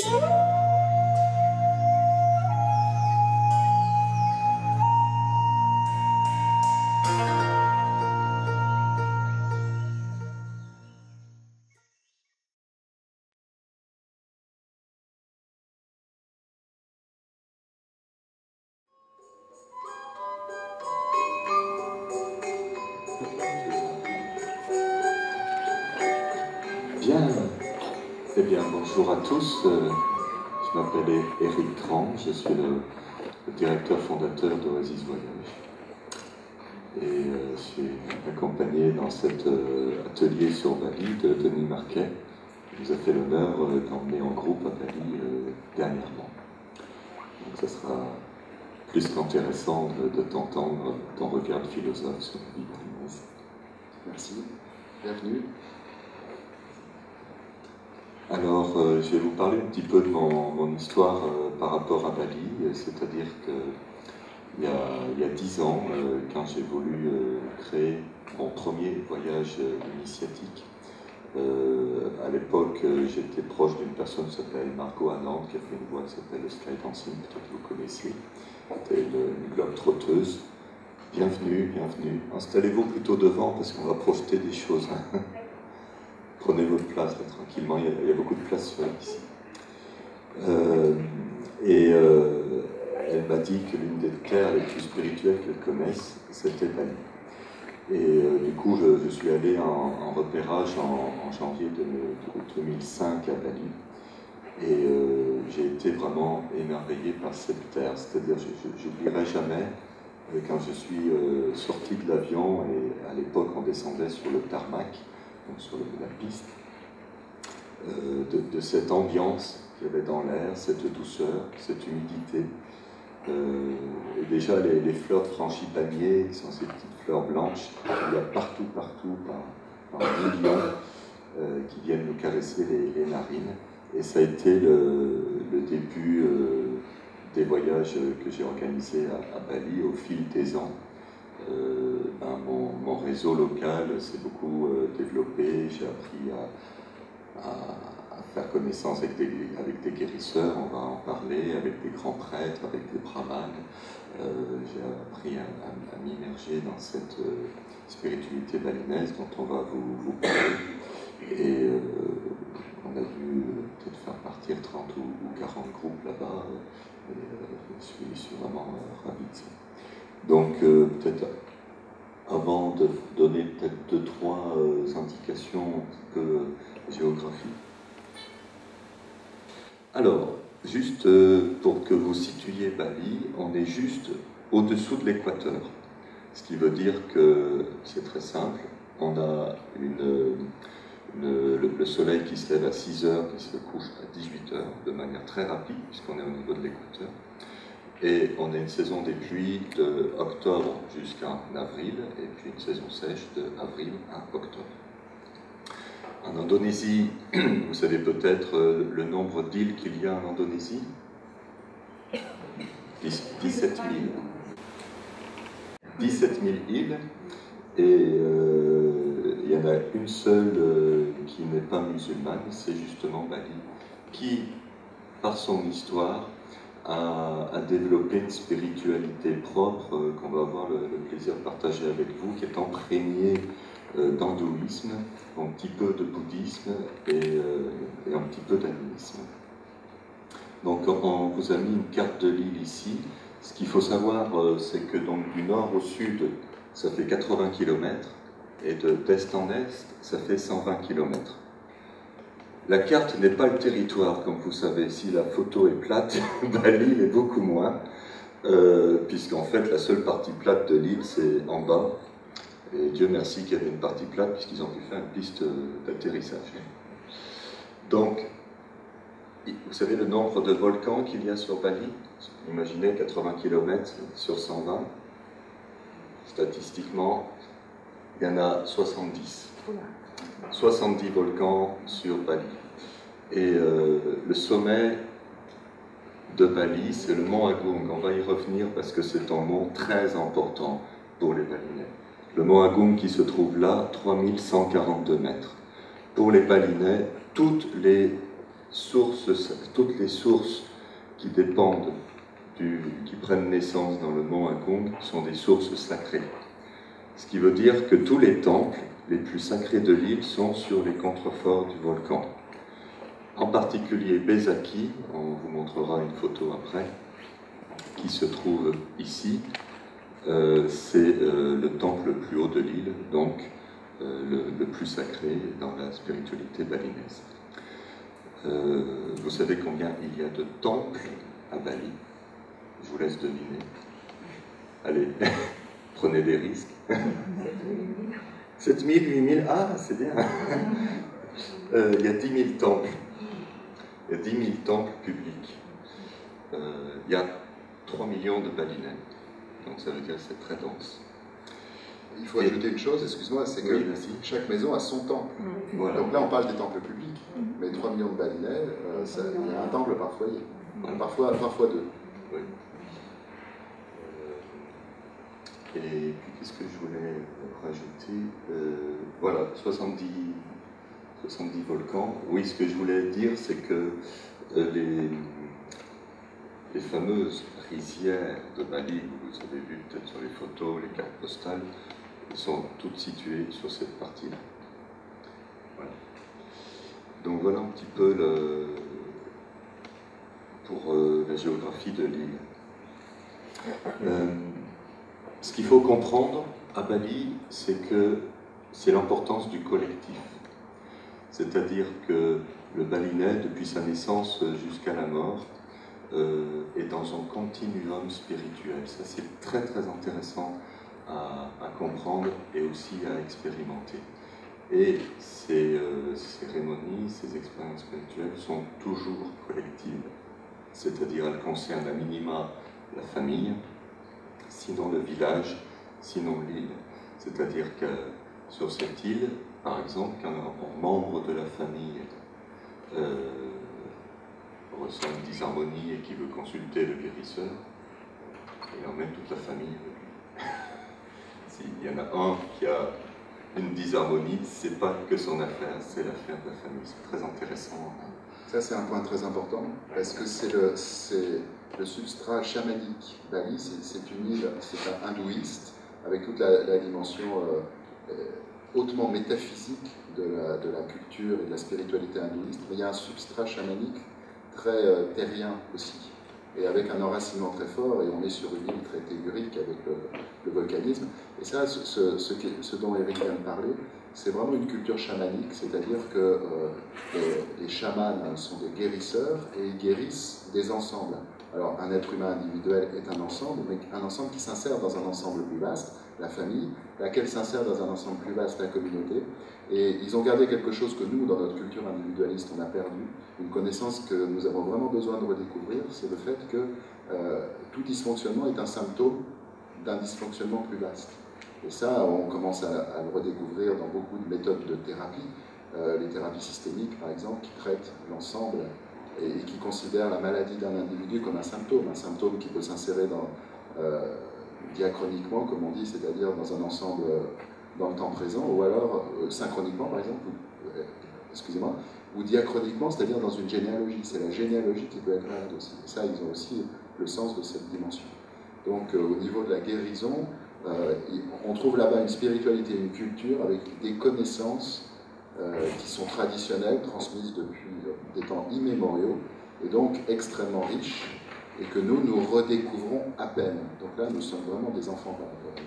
Bien, eh bien, bonjour à tous. Je m'appelle Éric Grand, je suis le directeur fondateur d'Oasis Voyage. Et je suis accompagné dans cet atelier sur Bali de Denis Marquet, qui nous a fait l'honneur d'emmener en groupe à Bali dernièrement. Donc ça sera plus qu'intéressant de t'entendre ton regard de philosophe sur la vie balinaise. Merci, bienvenue. Alors, je vais vous parler un petit peu de mon histoire par rapport à Bali, c'est-à-dire qu'il y a 10 ans, quand j'ai voulu créer mon premier voyage initiatique, à l'époque, j'étais proche d'une personne qui s'appelle Margot Anand, qui a fait une voix qui s'appelle le Sky Dancing, peut-être que vous connaissez. C'était une globe trotteuse. Bienvenue, bienvenue. Installez-vous plutôt devant parce qu'on va projeter des choses. Prenez votre place là, tranquillement, il y a beaucoup de place ici. Elle m'a dit que l'une des terres les plus spirituelles qu'elle connaisse, c'était Bali. Et du coup, je suis allé en repérage en janvier 2005 à Bali. Et j'ai été vraiment émerveillé par cette terre. C'est-à-dire, je n'oublierai jamais quand je suis sorti de l'avion, et à l'époque, on descendait sur le tarmac, donc sur la piste, de cette ambiance qu'il y avait dans l'air, cette douceur, cette humidité. Et déjà les fleurs de frangipanier, qui sont ces petites fleurs blanches, il y a partout, par millions, qui viennent nous caresser les narines. Et ça a été le début des voyages que j'ai organisés à Bali au fil des ans. Mon réseau local s'est beaucoup développé, j'ai appris à faire connaissance avec des guérisseurs, on va en parler, avec des grands prêtres, avec des brahmanes. J'ai appris à m'immerger dans cette spiritualité balinaise dont on va vous parler. Et on a dû peut-être faire partir 30 ou 40 groupes là-bas. Je suis vraiment ravi de ça. Donc, peut-être avant de donner peut-être 2-3 indications un petit peu géographiques. Alors, juste pour que vous situiez Bali, on est juste au-dessous de l'équateur. Ce qui veut dire que c'est très simple. On a le soleil qui se lève à 6 heures, qui se couche à 18 heures, de manière très rapide, puisqu'on est au niveau de l'équateur. Et on a une saison des pluies de octobre jusqu'en avril, et puis une saison sèche de avril à octobre. En Indonésie, vous savez peut-être le nombre d'îles qu'il y a en Indonésie ? 17 000. 17 000 îles, et il y en a une seule qui n'est pas musulmane, c'est justement Bali, qui, par son histoire, à développer une spiritualité propre qu'on va avoir le plaisir de partager avec vous, qui est imprégnée d'hindouisme, un petit peu de bouddhisme et un petit peu d'animisme. Donc on vous a mis une carte de l'île ici. Ce qu'il faut savoir, c'est que donc, du nord au sud, ça fait 80 km, et d'est en est, ça fait 120 km. La carte n'est pas le territoire, comme vous savez. Si la photo est plate, Bali l'est beaucoup moins, puisqu'en fait, la seule partie plate de l'île, c'est en bas. Et Dieu merci qu'il y avait une partie plate, puisqu'ils ont pu faire une piste d'atterrissage. Donc, vous savez le nombre de volcans qu'il y a sur Bali? Imaginez 80 km sur 120. Statistiquement, il y en a 70. 70 volcans sur Bali. Et le sommet de Bali, c'est le mont Agung. On va y revenir parce que c'est un mont très important pour les Balinais. Le mont Agung qui se trouve là, 3142 mètres. Pour les Balinais, toutes les toutes les sources qui dépendent, qui prennent naissance dans le mont Agong sont des sources sacrées. Ce qui veut dire que tous les temples les plus sacrés de l'île sont sur les contreforts du volcan. En particulier Bezaki, on vous montrera une photo après, qui se trouve ici. C'est le temple le plus haut de l'île, donc le plus sacré dans la spiritualité balinaise. Vous savez combien il y a de temples à Bali? Je vous laisse deviner. Allez, prenez des risques. 7 000, 8 000, ah, c'est bien. Il y a 10 000 temples. Il y a 10 000 temples publics. Il y a 3 millions de Balinais. Donc ça veut dire que c'est très dense. Il faut ajouter une chose, excuse-moi, c'est que chaque maison a son temple. Voilà. Donc là, on parle des temples publics, mais 3 millions de Balinais, il y a un temple par foyer. Voilà. Parfois deux. Oui. Et puis, qu'est-ce que je voulais rajouter? Voilà, 70 volcans. Oui, ce que je voulais dire, c'est que les fameuses rizières de Bali, vous avez vu peut-être sur les photos, les cartes postales, sont toutes situées sur cette partie-là. Voilà. Donc voilà un petit peu pour la géographie de l'île. Ce qu'il faut comprendre à Bali, c'est que c'est l'importance du collectif. C'est-à-dire que le Balinais, depuis sa naissance jusqu'à la mort, est dans un continuum spirituel. Ça, c'est très très intéressant à comprendre et aussi à expérimenter. Et ces cérémonies, ces expériences spirituelles sont toujours collectives. C'est-à-dire elles concernent à minima la famille, sinon le village, sinon l'île. C'est-à-dire que sur cette île, par exemple, quand un membre de la famille ressent une disharmonie et qui veut consulter le guérisseur, il emmène toute la famille avec lui. S'il y en a un qui a une disharmonie, c'est pas que son affaire, c'est l'affaire de la famille. C'est très intéressant. Ça, c'est un point très important, parce que c'est le substrat chamanique. Bali, c'est une île, c'est un hindouiste, avec toute la dimension hautement métaphysique de la culture et de la spiritualité hindouiste, mais il y a un substrat chamanique très terrien aussi, et avec un enracinement très fort, et on est sur une île très tellurique avec le volcanisme. Et ça, ce dont Eric vient de parler, c'est vraiment une culture chamanique, c'est-à-dire que les chamans sont des guérisseurs et ils guérissent des ensembles. Alors, un être humain individuel est un ensemble, mais un ensemble qui s'insère dans un ensemble plus vaste, la famille, laquelle s'insère dans un ensemble plus vaste, la communauté. Et ils ont gardé quelque chose que nous, dans notre culture individualiste, on a perdu, une connaissance que nous avons vraiment besoin de redécouvrir, c'est le fait que tout dysfonctionnement est un symptôme d'un dysfonctionnement plus vaste. Et ça, on commence à le redécouvrir dans beaucoup de méthodes de thérapie, les thérapies systémiques, par exemple, qui traitent l'ensemble et qui considèrent la maladie d'un individu comme un symptôme qui peut s'insérer diachroniquement, comme on dit, c'est-à-dire dans un ensemble dans le temps présent, ou alors synchroniquement, par exemple, excusez-moi, ou diachroniquement, c'est-à-dire dans une généalogie. C'est la généalogie qui peut être malade aussi. Et ça, ils ont aussi le sens de cette dimension. Donc, au niveau de la guérison, on trouve là-bas une spiritualité, une culture avec des connaissances qui sont traditionnelles, transmises depuis des temps immémoriaux, et donc extrêmement riches, et que nous redécouvrons à peine. Donc là, nous sommes vraiment des enfants par rapport à eux.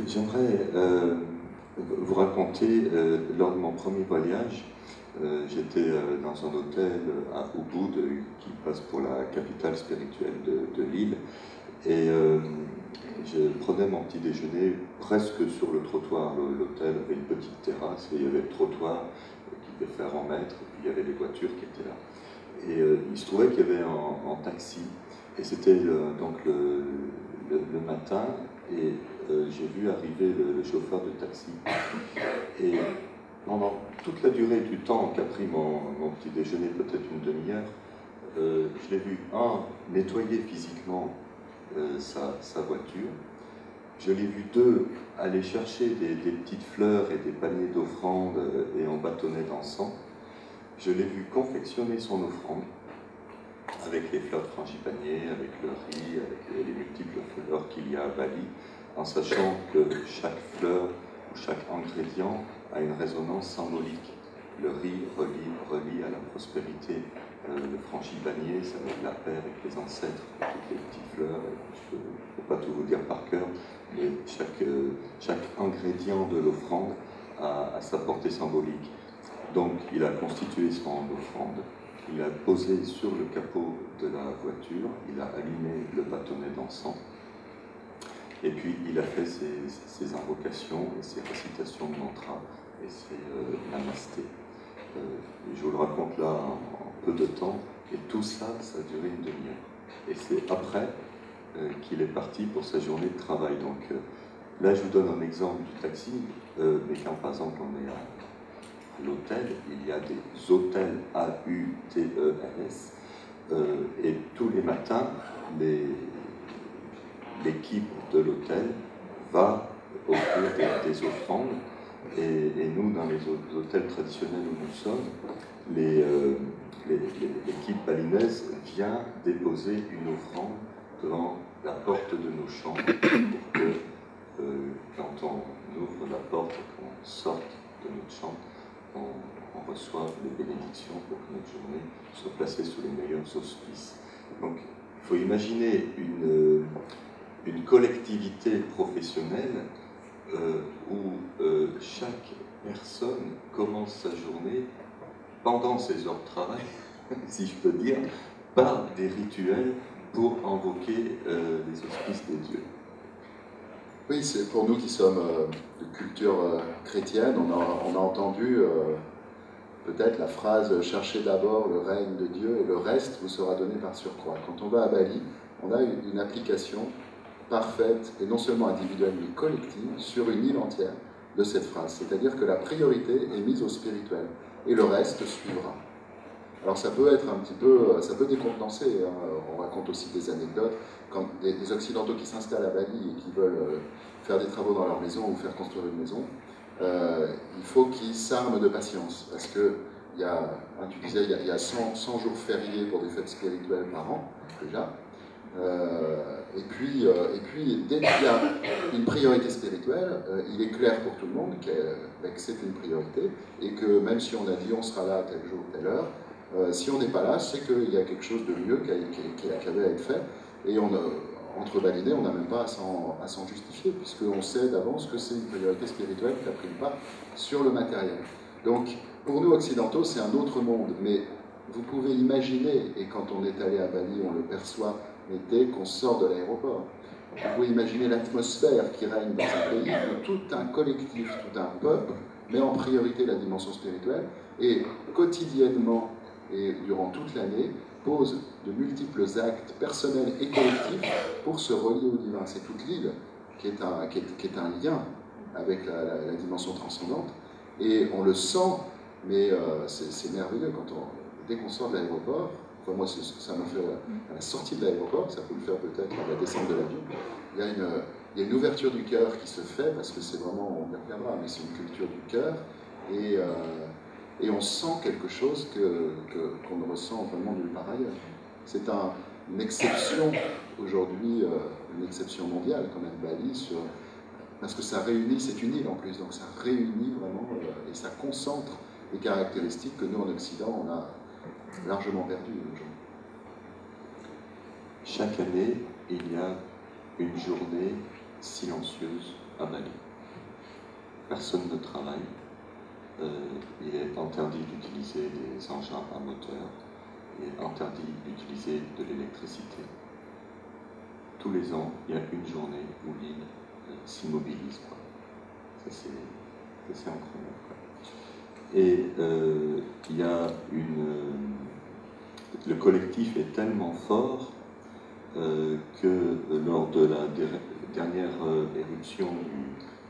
J'aimerais vous raconter, lors de mon premier voyage, j'étais dans un hôtel à Ubud, qui passe pour la capitale spirituelle de l'île, et je prenais mon petit déjeuner presque sur le trottoir. L'hôtel avait une petite terrasse, et il y avait le trottoir qui devait faire 1 mètre, et puis il y avait des voitures qui étaient là. Et il se trouvait qu'il y avait un taxi, et c'était donc le matin, et j'ai vu arriver le chauffeur de taxi. Et pendant toute la durée du temps qu'a pris mon petit déjeuner, peut-être une demi-heure, je l'ai vu, nettoyer physiquement sa voiture. Je l'ai vu, 2, aller chercher des petites fleurs et des paniers d'offrandes et un bâton bâtonnet d'encens. Je l'ai vu confectionner son offrande avec les fleurs de frangipanier, avec le riz, avec les multiples fleurs qu'il y a à Bali, en sachant que chaque fleur ou chaque ingrédient a une résonance symbolique. Le riz relie à la prospérité, le frangipanier, ça met de la paix avec les ancêtres, toutes les petites fleurs. Je ne peux pas tout vous dire par cœur, mais chaque ingrédient de l'offrande a sa portée symbolique. Donc il a constitué son offrande, il a posé sur le capot de la voiture, il a allumé le bâtonnet d'encens, et puis il a fait ses invocations et ses récitations de mantra et ses namastés. Je vous le raconte là en peu de temps, et tout ça, ça a duré une demi-heure. Et c'est après qu'il est parti pour sa journée de travail. Donc là, je vous donne un exemple du taxi, mais quand par exemple on est à l'hôtel, il y a des hôtels AUTELS, et tous les matins, l'équipe de l'hôtel va offrir des offrandes, et nous, dans les hôtels traditionnels où nous sommes, l'équipe balinaise vient déposer une offrande devant la porte de nos chambres pour que, quand on ouvre la porte et qu'on sorte de notre chambre, on reçoit les bénédictions pour que notre journée soit placée sous les meilleurs auspices. Donc, il faut imaginer une collectivité professionnelle où chaque personne commence sa journée pendant ses heures de travail, si je peux dire, par des rituels pour invoquer les auspices des dieux. Oui, c'est pour nous qui sommes de culture chrétienne, on a entendu peut-être la phrase « Cherchez d'abord le règne de Dieu et le reste vous sera donné par surcroît ». Quand on va à Bali, on a une application parfaite, et non seulement individuelle, mais collective, sur une île entière de cette phrase. C'est-à-dire que la priorité est mise au spirituel, et le reste suivra. Alors ça peut être un petit peu, ça peut décontenancer, hein. On raconte aussi des anecdotes, quand des Occidentaux qui s'installent à Bali et qui veulent faire des travaux dans leur maison ou faire construire une maison, il faut qu'ils s'arment de patience, parce que tu disais, il y a 100 jours fériés pour des fêtes spirituelles par an, déjà. Et puis, dès qu'il y a une priorité spirituelle, il est clair pour tout le monde que c'est une priorité, et que même si on a dit on sera là à tel jour, telle heure, si on n'est pas là, c'est qu'il y a quelque chose de mieux qui avait à être fait, et entre Balinais, on n'a même pas à s'en justifier, puisqu'on sait d'avance que c'est une priorité spirituelle qui a pris le pas sur le matériel. Donc, pour nous occidentaux, c'est un autre monde, mais vous pouvez imaginer, et quand on est allé à Bali, on le perçoit, mais dès qu'on sort de l'aéroport, vous pouvez imaginer l'atmosphère qui règne dans un pays où tout un collectif, tout un peuple met en priorité la dimension spirituelle, et quotidiennement et durant toute l'année, pose de multiples actes personnels et collectifs pour se relier au divin. C'est toute l'île qui est un lien avec la dimension transcendante, et on le sent, mais c'est merveilleux dès qu'on sort de l'aéroport. Enfin, moi, ça m'a fait à la sortie de l'aéroport, ça peut le faire peut-être à la descente de l'avion. Il y a une ouverture du cœur qui se fait, parce que c'est vraiment, on y reviendra, mais c'est une culture du cœur, et on sent quelque chose qu'on ne ressent vraiment nulle part ailleurs. C'est une exception aujourd'hui, une exception mondiale quand même, Bali, parce que ça réunit, c'est une île en plus, donc ça réunit vraiment, et ça concentre les caractéristiques que nous en Occident, on a largement perdues aujourd'hui. Chaque année, il y a une journée silencieuse à Bali. Personne ne travaille. Il est interdit d'utiliser des engins à moteur. Il est interdit d'utiliser de l'électricité. Tous les ans, il y a une journée où l'île s'immobilise. Ça, c'est incroyable. Et il y a le collectif est tellement fort que lors de la dernière éruption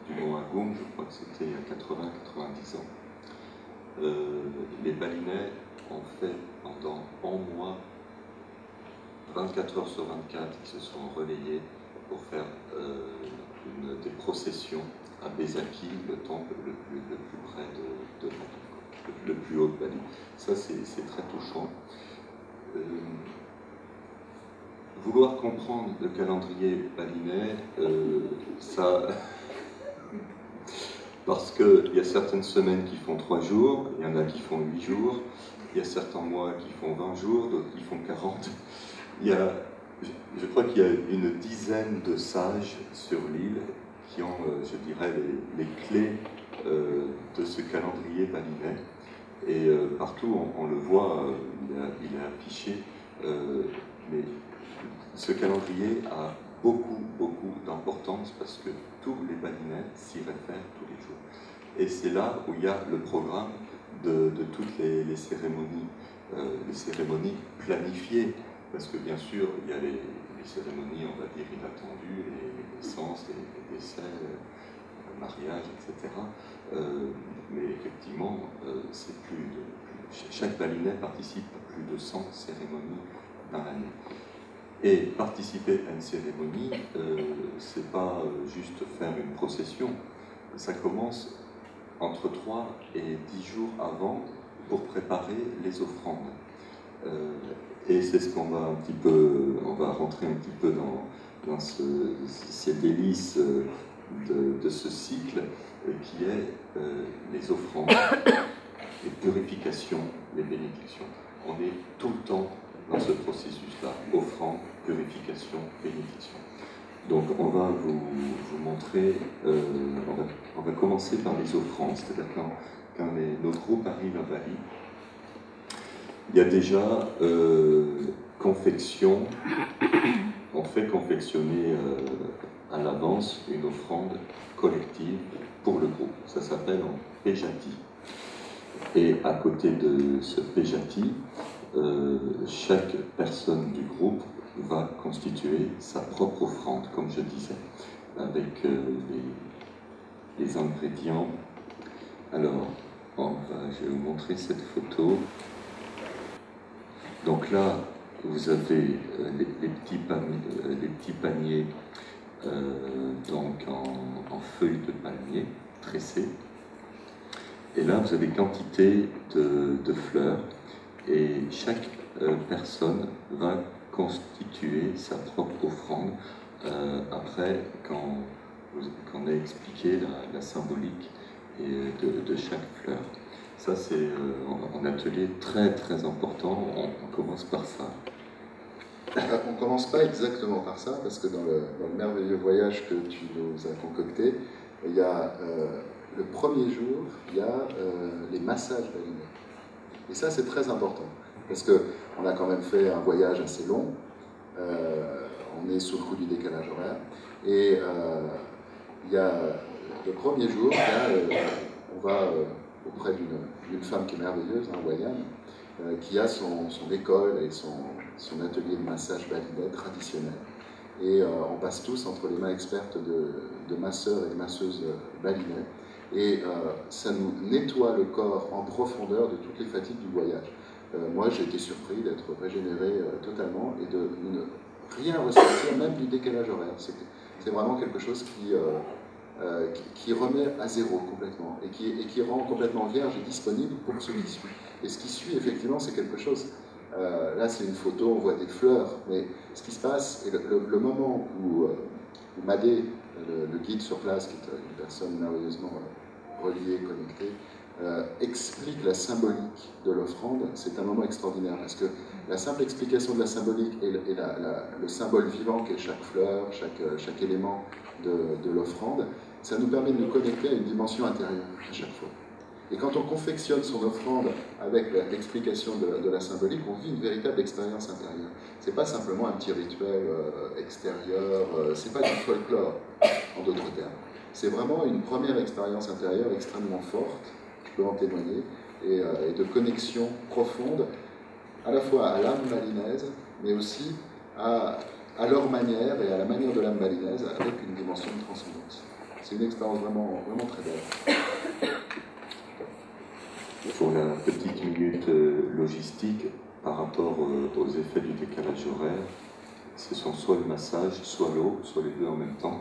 du mont Agung, je crois que c'était il y a 80-90 ans, les Balinais ont fait pendant un mois, 24 heures sur 24, ils se sont relayés pour faire des processions à Besaki, le temple le plus près de Bangkok. le plus haut de Bali. Ça, c'est très touchant. Vouloir comprendre le calendrier balinais, ça... Parce qu'il y a certaines semaines qui font 3 jours, il y en a qui font 8 jours, il y a certains mois qui font 20 jours, d'autres qui font 40. Je crois qu'il y a une dizaine de sages sur l'île qui ont, je dirais, les clés de ce calendrier balinais. Et partout, on le voit, il est affiché, mais ce calendrier a beaucoup d'importance parce que tous les balinais s'y réfèrent tous les jours. Et c'est là où il y a le programme de toutes les cérémonies planifiées, parce que bien sûr, il y a les cérémonies, on va dire, inattendues, les naissances, les décès, le mariage, etc. Mais effectivement, chaque balinais participe à plus de 100 cérémonies dans l'année. Et participer à une cérémonie, c'est pas juste faire une procession, ça commence entre 3 et 10 jours avant pour préparer les offrandes. Et c'est ce qu'on va on va rentrer un petit peu dans ces délices de ce cycle qui est les offrandes, les purifications, les bénédictions. On est tout le temps dans ce processus-là, offrande, purification, bénédiction. Donc on va vous montrer, on va commencer par les offrandes, c'est-à-dire quand nos groupes arrivent à Bali, il y a déjà confection, on fait confectionner à l'avance une offrande collective pour le groupe. Ça s'appelle en pejati. Et à côté de ce pejati, chaque personne du groupe va constituer sa propre offrande, comme je disais, avec les ingrédients. Alors, je vais vous montrer cette photo. Donc là, vous avez les petits paniers donc en feuilles de palmier tressées. Et là, vous avez quantité de fleurs. Et chaque personne va constituer sa propre offrande après qu'on ait expliqué la symbolique de chaque fleur. Ça, c'est un atelier très important. On commence par ça. On ne commence pas exactement par ça, parce que dans le merveilleux voyage que tu nous as concocté, il y a le premier jour, il y a les massages balinais. Et ça, c'est très important, parce qu'on a quand même fait un voyage assez long, on est sous le coup du décalage horaire, et il y a le premier jour, on va auprès d'une femme qui est merveilleuse, hawaïenne, qui a son école et son atelier de massage balinais traditionnel. Et on passe tous entre les mains expertes de masseurs et de masseuses balinais. Et ça nous nettoie le corps en profondeur de toutes les fatigues du voyage. Moi, j'ai été surpris d'être régénéré totalement et de ne rien ressentir, même du décalage horaire. C'est vraiment quelque chose qui remet à zéro complètement et qui rend complètement vierge et disponible pour ce qui suit. Et ce qui suit, effectivement, c'est quelque chose. Là, c'est une photo, on voit des fleurs, mais ce qui se passe, et le moment où Madé, le guide sur place, qui est une personne merveilleusement reliée, connectée, explique la symbolique de l'offrande, c'est un moment extraordinaire, parce que la simple explication de la symbolique et le symbole vivant qu'est chaque fleur, chaque élément de l'offrande, ça nous permet de nous connecter à une dimension intérieure à chaque fois. Et quand on confectionne son offrande avec l'explication de la symbolique, on vit une véritable expérience intérieure. C'est pas simplement un petit rituel extérieur, c'est pas du folklore, en d'autres termes. C'est vraiment une première expérience intérieure extrêmement forte, je peux en témoigner, et de connexion profonde, à la fois à l'âme balinaise, mais aussi à leur manière et à la manière de l'âme balinaise, avec une dimension de transcendance. C'est une expérience vraiment très belle. Pour la petite minute logistique, par rapport aux effets du décalage horaire, ce sont soit le massage, soit l'eau, soit les deux en même temps.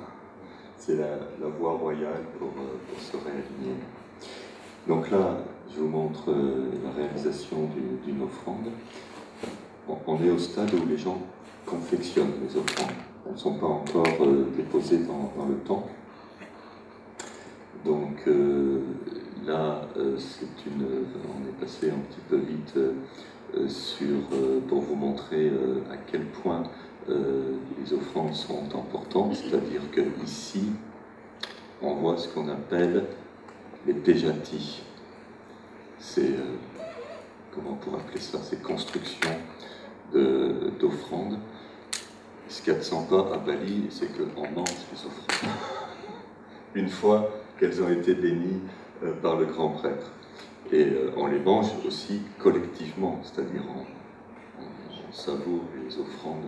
C'est la voie royale pour se réaligner. Donc là, je vous montre la réalisation d'une offrande. On est au stade où les gens confectionnent les offrandes. Elles ne sont pas encore déposées dans le temple. Donc là, on est passé un petit peu vite pour vous montrer à quel point les offrandes sont importantes, c'est-à-dire qu'ici, on voit ce qu'on appelle les péjatis. C'est, comment on pourrait appeler ça, ces constructions d'offrandes. Ce qu'il y a de sympa à Bali, c'est qu'on mange les offrandes. Une fois qu'elles ont été bénies par le grand prêtre. Et on les mange aussi collectivement, c'est-à-dire on savoure les offrandes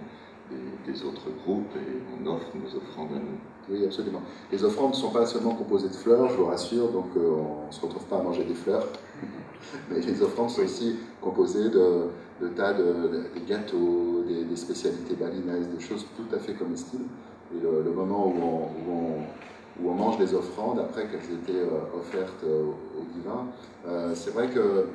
des autres groupes et on offre nos offrandes à nous. Oui, absolument. Les offrandes ne sont pas seulement composées de fleurs, je vous rassure, donc on ne se retrouve pas à manger des fleurs. Mais les offrandes sont aussi composées de tas de gâteaux, des spécialités balinaises, des choses tout à fait comestibles. Et le moment où on mange les offrandes, après qu'elles aient été offertes au divin, c'est vrai que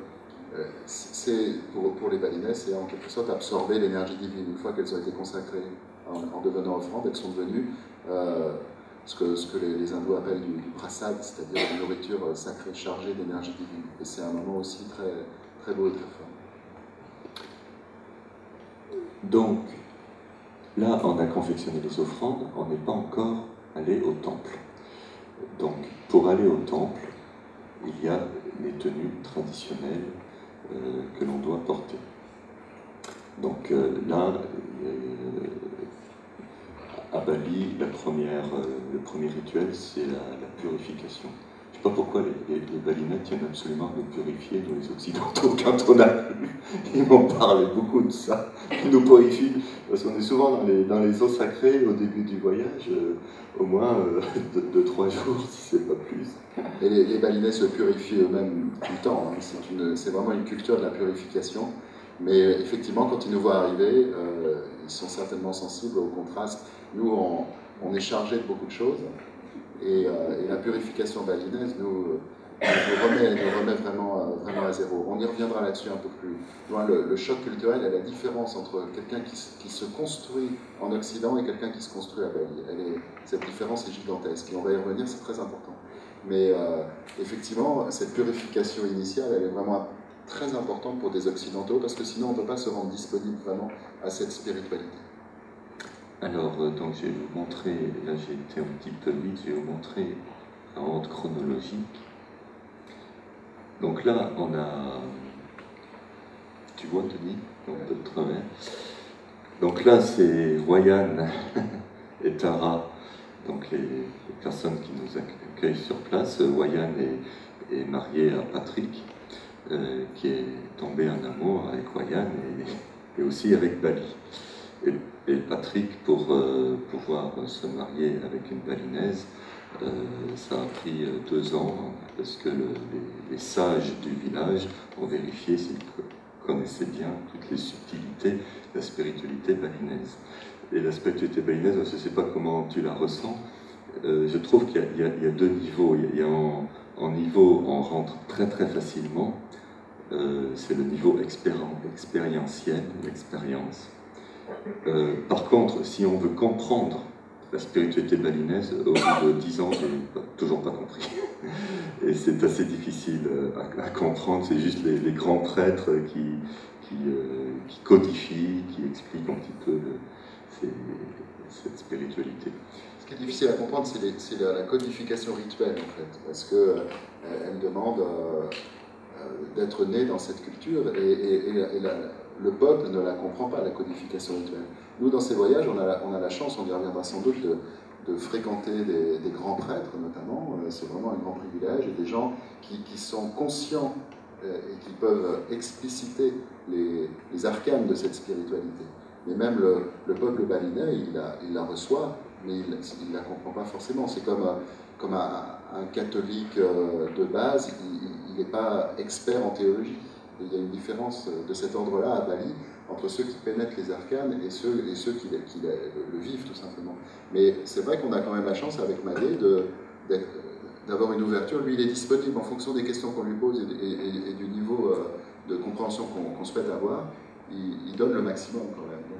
pour les Balinais, c'est en quelque sorte absorber l'énergie divine. Une fois qu'elles ont été consacrées en devenant offrandes, elles sont devenues ce que les hindous appellent du prasad, c'est-à-dire une nourriture sacrée chargée d'énergie divine. Et c'est un moment aussi très, très beau et très fort. Donc, là, on a confectionné les offrandes, on n'est pas encore allé au temple. Donc, pour aller au temple, il y a les tenues traditionnelles que l'on doit porter. Donc là, à Bali, le premier rituel, c'est la purification. Je ne sais pas pourquoi les Balinais tiennent absolument à nous purifier, nous les Occidentaux, quand on a ils m'ont parlé beaucoup de ça, ils nous purifient, parce qu'on est souvent dans les eaux sacrées au début du voyage, au moins de 3 jours, si ce n'est pas plus. Et les Balinais se purifient eux-mêmes tout le temps, hein. C'est vraiment une culture de la purification, mais effectivement, quand ils nous voient arriver, ils sont certainement sensibles au contraste. Nous, on est chargé de beaucoup de choses, et la purification balinaise nous remet vraiment à zéro. On y reviendra là-dessus un peu plus loin. Le choc culturel et la différence entre quelqu'un qui se construit en Occident et quelqu'un qui se construit à Bali. Cette différence est gigantesque, et on va y revenir, c'est très important. Mais effectivement, cette purification initiale, elle est vraiment très importante pour des Occidentaux, parce que sinon on ne peut pas se rendre disponible vraiment à cette spiritualité. Alors, donc je vais vous montrer, là j'ai été un petit peu vite, je vais vous montrer en ordre chronologique. Donc là, on a... Tu vois, Denis, on peut te travers. Donc là, c'est Wayan et Tara, donc les personnes qui nous accueillent sur place. Wayan est marié à Patrick, qui est tombé en amour avec Wayan et aussi avec Bali. Et Patrick, pour pouvoir se marier avec une balinaise, ça a pris 2 ans, parce que les sages du village ont vérifié s'ils connaissaient bien toutes les subtilités de la spiritualité balinaise. Et la spiritualité balinaise, je ne sais pas comment tu la ressens, je trouve qu'il y a 2 niveaux. Il y a en niveau, on rentre très très facilement, c'est le niveau expérientiel, l'expérience. Par contre, si on veut comprendre la spiritualité balinaise, au bout de 10 ans, j'ai toujours pas compris. Et c'est assez difficile à comprendre, c'est juste les grands prêtres qui codifient, qui expliquent un petit peu cette spiritualité. Ce qui est difficile à comprendre, c'est la codification rituelle, en fait, parce qu'elle demande d'être né dans cette culture, et le peuple ne la comprend pas, la codification rituelle. Nous, dans ces voyages, on a la chance, on y reviendra sans doute, de fréquenter des grands prêtres, notamment. C'est vraiment un grand privilège, et des gens qui sont conscients et qui peuvent expliciter les arcanes de cette spiritualité. Mais même le peuple balinais, il la reçoit, mais il ne la comprend pas forcément. C'est comme un catholique de base, il n'est pas expert en théologie. Et il y a une différence de cet ordre-là à Bali entre ceux qui pénètrent les arcanes et ceux qui le vivent, tout simplement. Mais c'est vrai qu'on a quand même la chance, avec Madé, d'avoir une ouverture. Lui, il est disponible en fonction des questions qu'on lui pose et du niveau de compréhension qu'on souhaite avoir. Il donne le maximum quand même. Donc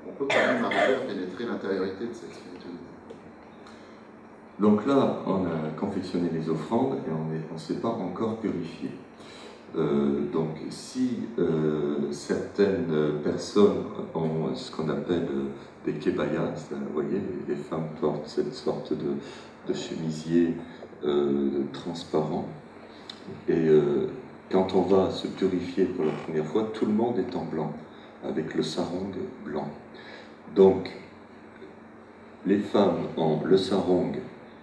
on peut quand même arriver à pénétrer l'intériorité de cette spiritualité. Donc là, on a confectionné les offrandes et on ne s'est pas encore purifié. Donc si certaines personnes ont ce qu'on appelle des kebayas, vous voyez, les femmes portent cette sorte de chemisier transparent, et quand on va se purifier pour la première fois, tout le monde est en blanc, avec le sarong blanc. Donc les femmes ont le sarong,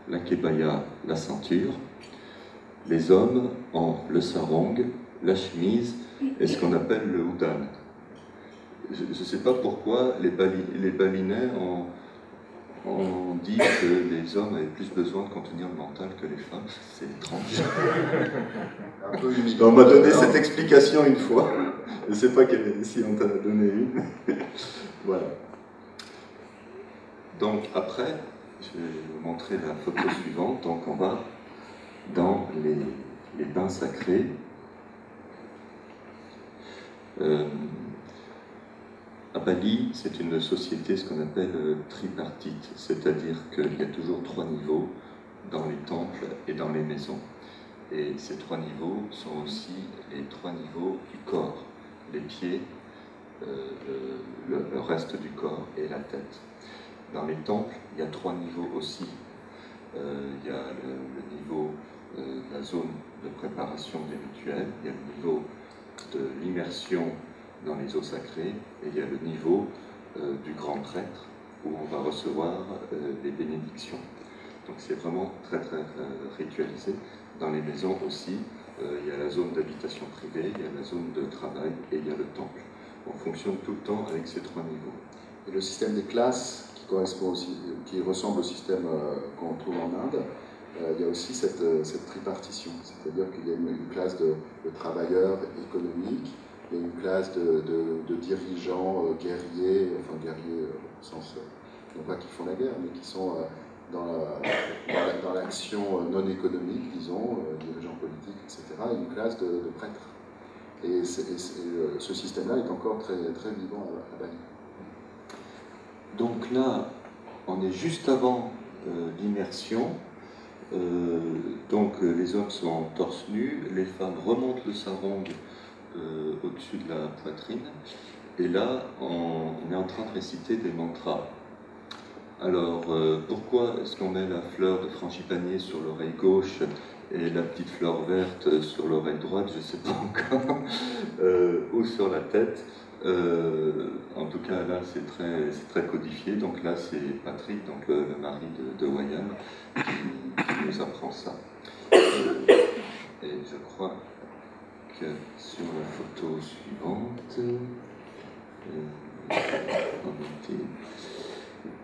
la kebaya, la ceinture. Les hommes ont le sarong, la chemise et ce qu'on appelle le houdan. Je ne sais pas pourquoi les balinais ont dit que les hommes avaient plus besoin de contenir le mental que les femmes. C'est étrange. Un peu humiliant. On m'a donné cette explication une fois. Je ne sais pas si on t'en a donné une. Voilà. Donc après, je vais vous montrer la photo suivante. Donc on va dans les bains sacrés. À Bali, c'est une société, ce qu'on appelle tripartite, c'est-à-dire qu'il y a toujours 3 niveaux dans les temples et dans les maisons. Et ces 3 niveaux sont aussi les 3 niveaux du corps, les pieds, le reste du corps et la tête. Dans les temples, il y a 3 niveaux aussi. Il y a le niveau de la zone de préparation des rituels, il y a le niveau de l'immersion dans les eaux sacrées, et il y a le niveau du grand prêtre, où on va recevoir les bénédictions. Donc c'est vraiment très ritualisé. Dans les maisons aussi, il y a la zone d'habitation privée, il y a la zone de travail, et il y a le temple. On fonctionne tout le temps avec ces 3 niveaux. Et le système des classes, qui ressemble au système qu'on trouve en Inde, il y a aussi cette tripartition, c'est-à-dire qu'il y a une classe de travailleurs économiques, il y a une classe de dirigeants guerriers, enfin guerriers au sens, non pas qui font la guerre, mais qui sont dans l'action non économique, disons, dirigeants politiques, etc., et une classe de prêtres. Et ce système-là est encore très, très vivant à Bali. Donc là, on est juste avant l'immersion. Donc les hommes sont torse nu, les femmes remontent le sarong au-dessus de la poitrine, et là on est en train de réciter des mantras. Alors pourquoi est-ce qu'on met la fleur de frangipanier sur l'oreille gauche et la petite fleur verte sur l'oreille droite, je ne sais pas encore, ou sur la tête? En tout cas là c'est très codifié. Donc là c'est Patrick, donc le mari de Wayan, qui nous apprend ça. Et je crois que sur la photo suivante,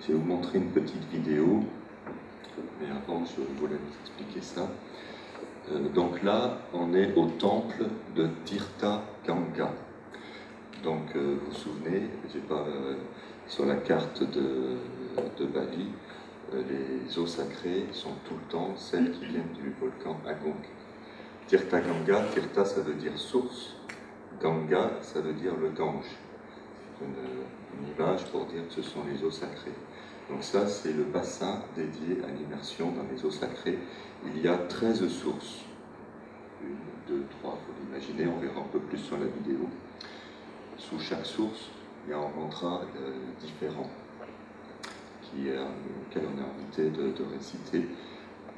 je vais vous montrer une petite vidéo, mais avant je voulais vous expliquer ça. Donc là on est au temple de Tirtha Ganga. Donc vous vous souvenez, j'ai pas sur la carte de Bali, les eaux sacrées sont tout le temps celles qui viennent du volcan Agung. Tirtha Ganga, Tirtha ça veut dire source, Ganga ça veut dire le Gange. C'est une image pour dire que ce sont les eaux sacrées. Donc ça c'est le bassin dédié à l'immersion dans les eaux sacrées. Il y a 13 sources. 1, 2, 3, il faut l'imaginer, on verra un peu plus sur la vidéo. Sous chaque source, il y a un mantra différent auquel on est invité de réciter.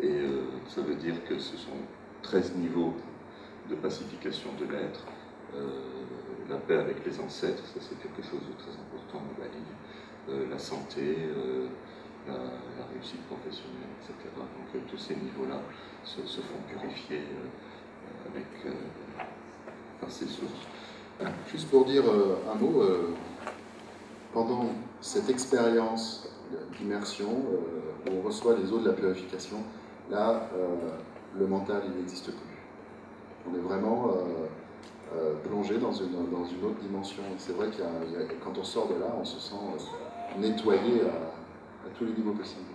Et ça veut dire que ce sont 13 niveaux de pacification de l'être, la paix avec les ancêtres, ça c'est quelque chose de très important dans Bali, la santé, la réussite professionnelle, etc. Donc tous ces niveaux-là se font purifier par ces sources. Juste pour dire un mot, pendant cette expérience d'immersion où on reçoit les eaux de la purification, là, le mental, il n'existe plus. On est vraiment plongé dans une autre dimension. C'est vrai que quand on sort de là, on se sent nettoyé à tous les niveaux possibles.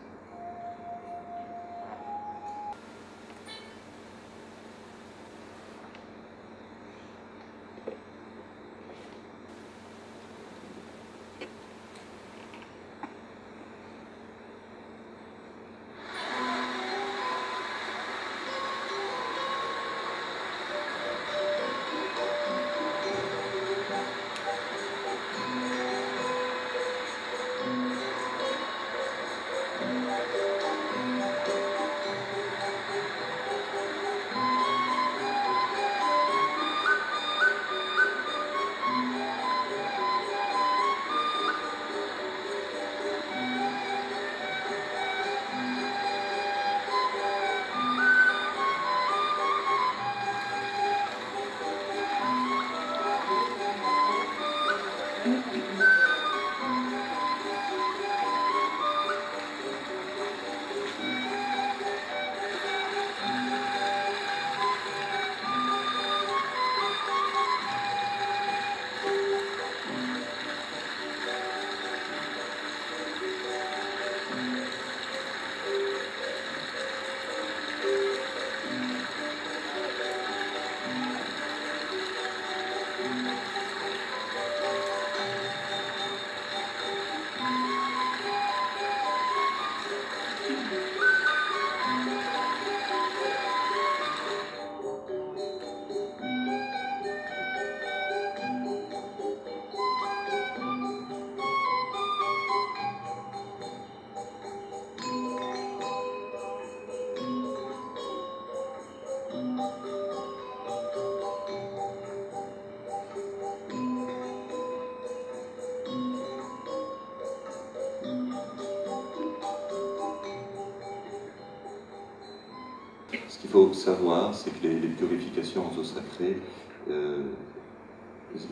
faut savoir, c'est que les purifications aux eaux sacrées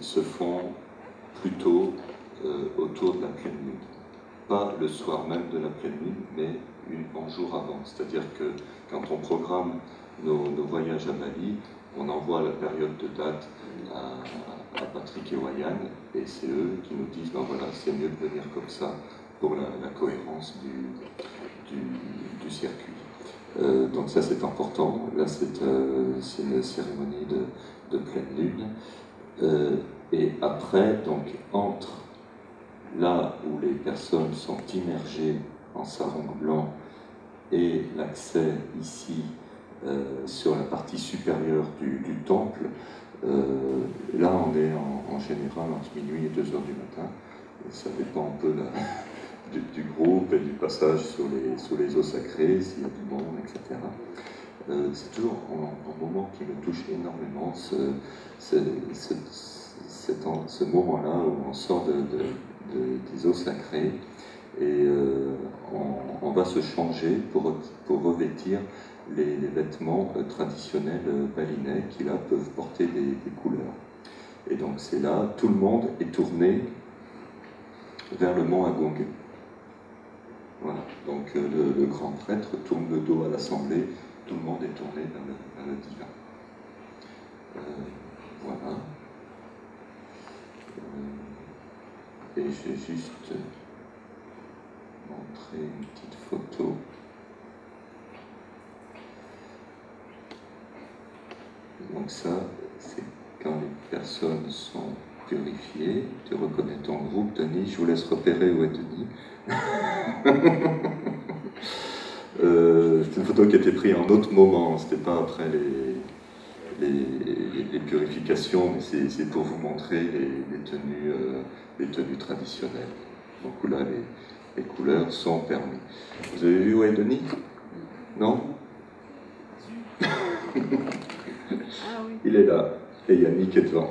se font plutôt autour de la pleine lune. Pas le soir même de la pleine lune, mais un jour avant. C'est-à-dire que quand on programme nos voyages à Bali, on envoie la période de date à Patrick et Wayan, et c'est eux qui nous disent, ben voilà, c'est mieux de venir comme ça pour la cohérence du circuit. Donc ça c'est important. Là c'est une cérémonie de pleine lune. Et après, donc entre là où les personnes sont immergées en sarong blanc et l'accès ici sur la partie supérieure du temple, là on est en général entre minuit et 2 heures du matin. Et ça dépend un peu du groupe et du passage sous les eaux sacrées, s'il y a du monde, etc. C'est toujours un moment qui me touche énormément, ce moment-là où on sort des eaux sacrées et on va se changer pour revêtir les vêtements traditionnels balinais qui là peuvent porter des couleurs. Et donc c'est là, tout le monde est tourné vers le mont Agung. Voilà, donc le grand prêtre tourne le dos à l'assemblée, tout le monde est tourné vers le divin. Voilà. Et je vais juste montrer une petite photo. Donc ça, c'est quand les personnes sont purifiées. Tu reconnais ton groupe, Denis. Je vous laisse repérer où est Denis. C'est une photo qui a été prise en autre moment, c'était pas après les purifications, mais c'est pour vous montrer les tenues traditionnelles. Donc là, les couleurs sont permises. Vous avez vu où est Denis? Non? Il est là, et Yannick est devant.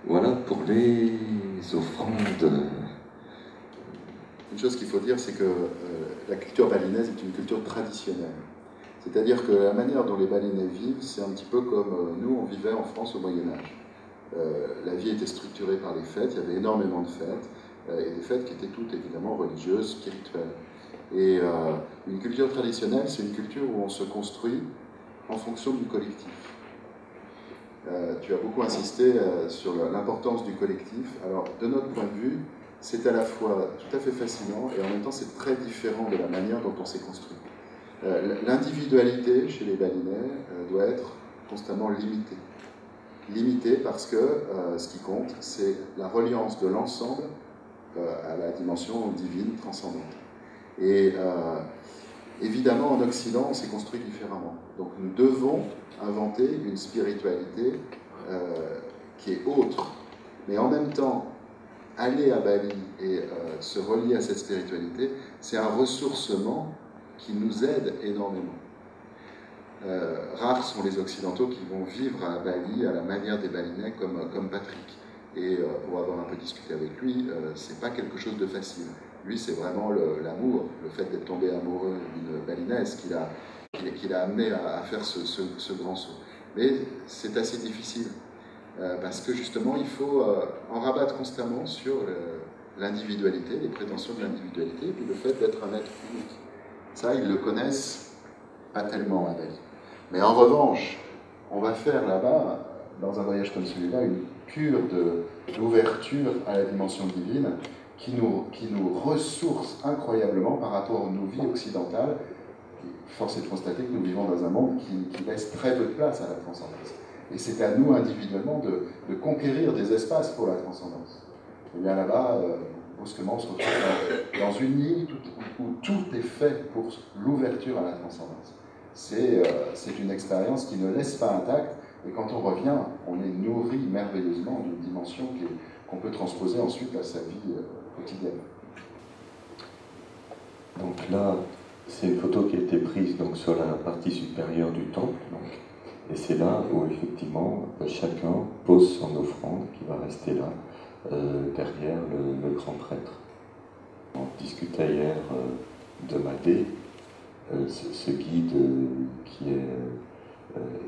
Voilà pour les offrandes. Une chose qu'il faut dire, c'est que la culture balinaise est une culture traditionnelle. C'est-à-dire que la manière dont les Balinais vivent, c'est un petit peu comme nous, on vivait en France au Moyen-Âge. La vie était structurée par les fêtes, il y avait énormément de fêtes, et des fêtes qui étaient toutes évidemment religieuses, spirituelles. Et une culture traditionnelle, c'est une culture où on se construit en fonction du collectif. Tu as beaucoup insisté sur l'importance du collectif. Alors, de notre point de vue, c'est à la fois tout à fait fascinant et en même temps c'est très différent de la manière dont on s'est construit. L'individualité chez les Balinais doit être constamment limitée. Limitée parce que ce qui compte, c'est la reliance de l'ensemble à la dimension divine transcendante. Et évidemment, en Occident, on s'est construit différemment. Donc nous devons inventer une spiritualité qui est autre. Mais en même temps, aller à Bali et se relier à cette spiritualité, c'est un ressourcement qui nous aide énormément. Rares sont les Occidentaux qui vont vivre à Bali à la manière des Balinais comme Patrick. Et pour avoir un peu discuté avec lui, c'est pas quelque chose de facile. Lui, c'est vraiment l'amour, le fait d'être tombé amoureux d'une Balinaise qui l'a amené à faire ce grand saut. Mais c'est assez difficile. Parce que justement, il faut en rabattre constamment sur l'individualité, les prétentions de l'individualité, et puis le fait d'être un être unique. Ça, ils le connaissent pas tellement à Bali. Mais en revanche, on va faire là-bas, dans un voyage comme celui-là, une cure d'ouverture à la dimension divine qui nous ressource incroyablement par rapport à nos vies occidentales. Force est de constater que nous vivons dans un monde qui laisse très peu de place à la transcendance. Et c'est à nous individuellement de conquérir des espaces pour la transcendance. Et bien là-bas, brusquement, on se retrouve dans une île où tout est fait pour l'ouverture à la transcendance. C'est une expérience qui ne laisse pas intacte, et quand on revient, on est nourri merveilleusement d'une dimension qu'on peut transposer ensuite à sa vie quotidienne. Donc là, c'est une photo qui a été prise donc, sur la partie supérieure du temple. Donc. Et c'est là où effectivement chacun pose son offrande qui va rester là, derrière le grand prêtre. On discutait hier de Madé, ce guide qui est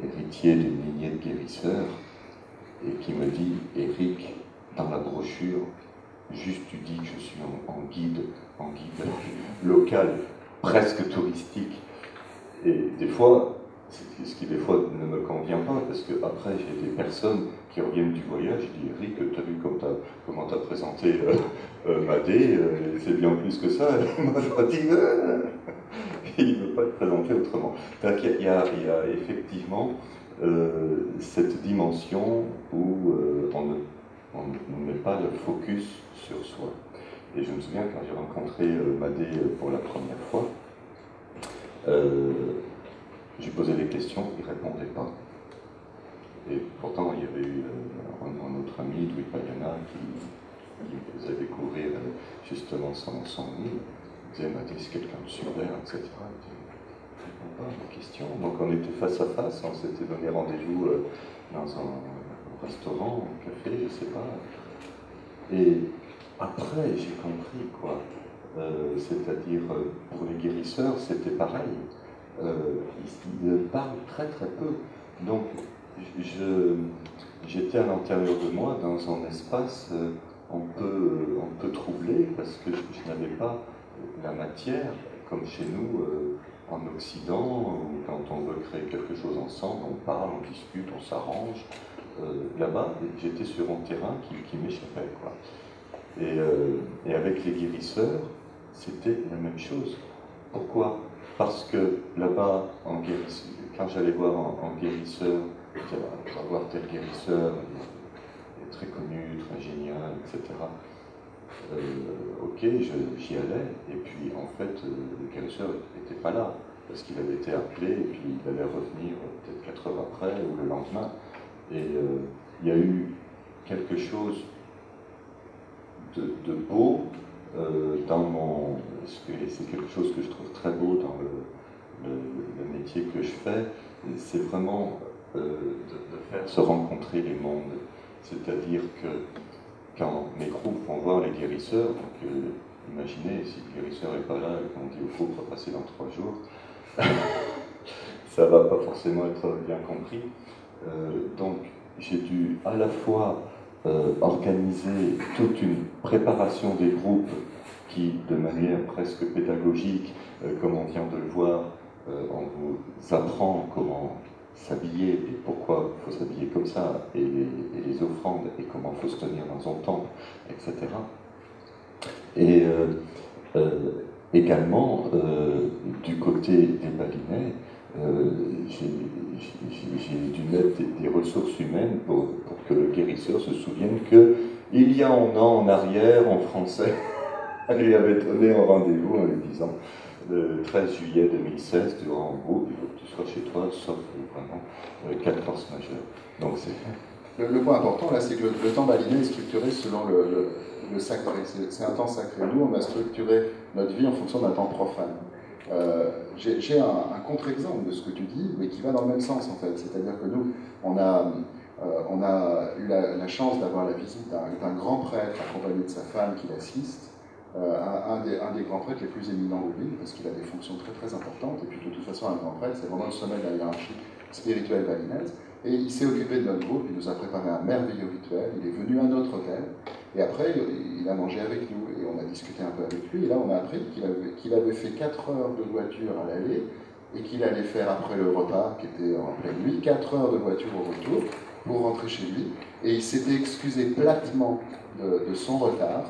héritier d'une lignée de guérisseurs, et qui me dit, Éric, dans la brochure, juste tu dis que je suis en guide local, presque touristique. Et des fois, ce qui des fois ne me convient pas, parce que après j'ai des personnes qui reviennent du voyage, je dis, Éric, tu as vu comment tu as présenté Madé, c'est bien plus que ça. Et moi je dis, il ne veut pas te présenter autrement. Il y a effectivement cette dimension où on ne met pas le focus sur soi. Et je me souviens quand j'ai rencontré Madé pour la première fois, j'ai posé des questions, il ne répondait pas. Et pourtant, il y avait eu un autre ami, Louis Payana, qui me faisait découvrir justement son livre. Il disait, Madé, c'est quelqu'un de super, etc. Il ne répond pas à mes questions. Donc on était face à face, on s'était donné rendez-vous dans un restaurant, un café, je ne sais pas. Et après, j'ai compris, quoi. C'est-à-dire, pour les guérisseurs, c'était pareil. Ils parlent très très peu. Donc, j'étais à l'intérieur de moi dans un espace un peu troublé, parce que je n'avais pas la matière, comme chez nous, en Occident, où quand on veut créer quelque chose ensemble, on parle, on discute, on s'arrange. Là-bas, j'étais sur un terrain qui m'échappait, quoi. Et avec les guérisseurs, c'était la même chose. Pourquoi? Parce que là-bas, quand j'allais voir en guérisseur, je disais, on va voir tel guérisseur, il est très connu, très génial, etc. Ok, j'y allais, et puis en fait, le guérisseur n'était pas là, parce qu'il avait été appelé, et puis il allait revenir peut-être 4 heures après, ou le lendemain. Et il y a eu quelque chose de beau dans mon... C'est quelque chose que je trouve très beau dans le métier que je fais, c'est vraiment de faire se rencontrer les mondes. C'est-à-dire que quand mes groupes vont voir les guérisseurs, donc imaginez si le guérisseur n'est pas là et qu'on dit au groupe va passer dans 3 jours, ça ne va pas forcément être bien compris. Donc j'ai dû à la fois organiser toute une préparation des groupes qui, de manière presque pédagogique, comme on vient de le voir, on vous apprend comment s'habiller et pourquoi il faut s'habiller comme ça, et les offrandes, et comment il faut se tenir dans un temple, etc. Et également, du côté des Balinais, j'ai dû mettre des ressources humaines pour que le guérisseur se souvienne qu'il y a un an en arrière, en français, elle lui avait donné un rendez-vous en lui disant le 13 juillet 2016, tu auras un groupe, il faut que tu sois chez toi, sauf vraiment 4 forces majeures. Donc c'est... Le point important là, c'est que le temps balinais est structuré selon le sacré. C'est un temps sacré. Nous, on a structuré notre vie en fonction d'un temps profane. J'ai un contre-exemple de ce que tu dis, mais qui va dans le même sens en fait. C'est-à-dire que nous, on a eu la chance d'avoir la visite d'un grand prêtre accompagné de sa femme qui l'assiste. Un des grands prêtres les plus éminents de l'île, parce qu'il a des fonctions très très importantes, et puis de toute façon un grand prêtre, c'est vraiment le sommet de la hiérarchie spirituelle balinaise, et il s'est occupé de notre groupe, il nous a préparé un merveilleux rituel, il est venu à notre hôtel, et après il a mangé avec nous, et on a discuté un peu avec lui, et là on a appris qu'il avait fait 4 heures de voiture à l'aller, et qu'il allait faire après le repas, qui était en pleine nuit, 4 heures de voiture au retour, pour rentrer chez lui, et il s'était excusé platement de son retard.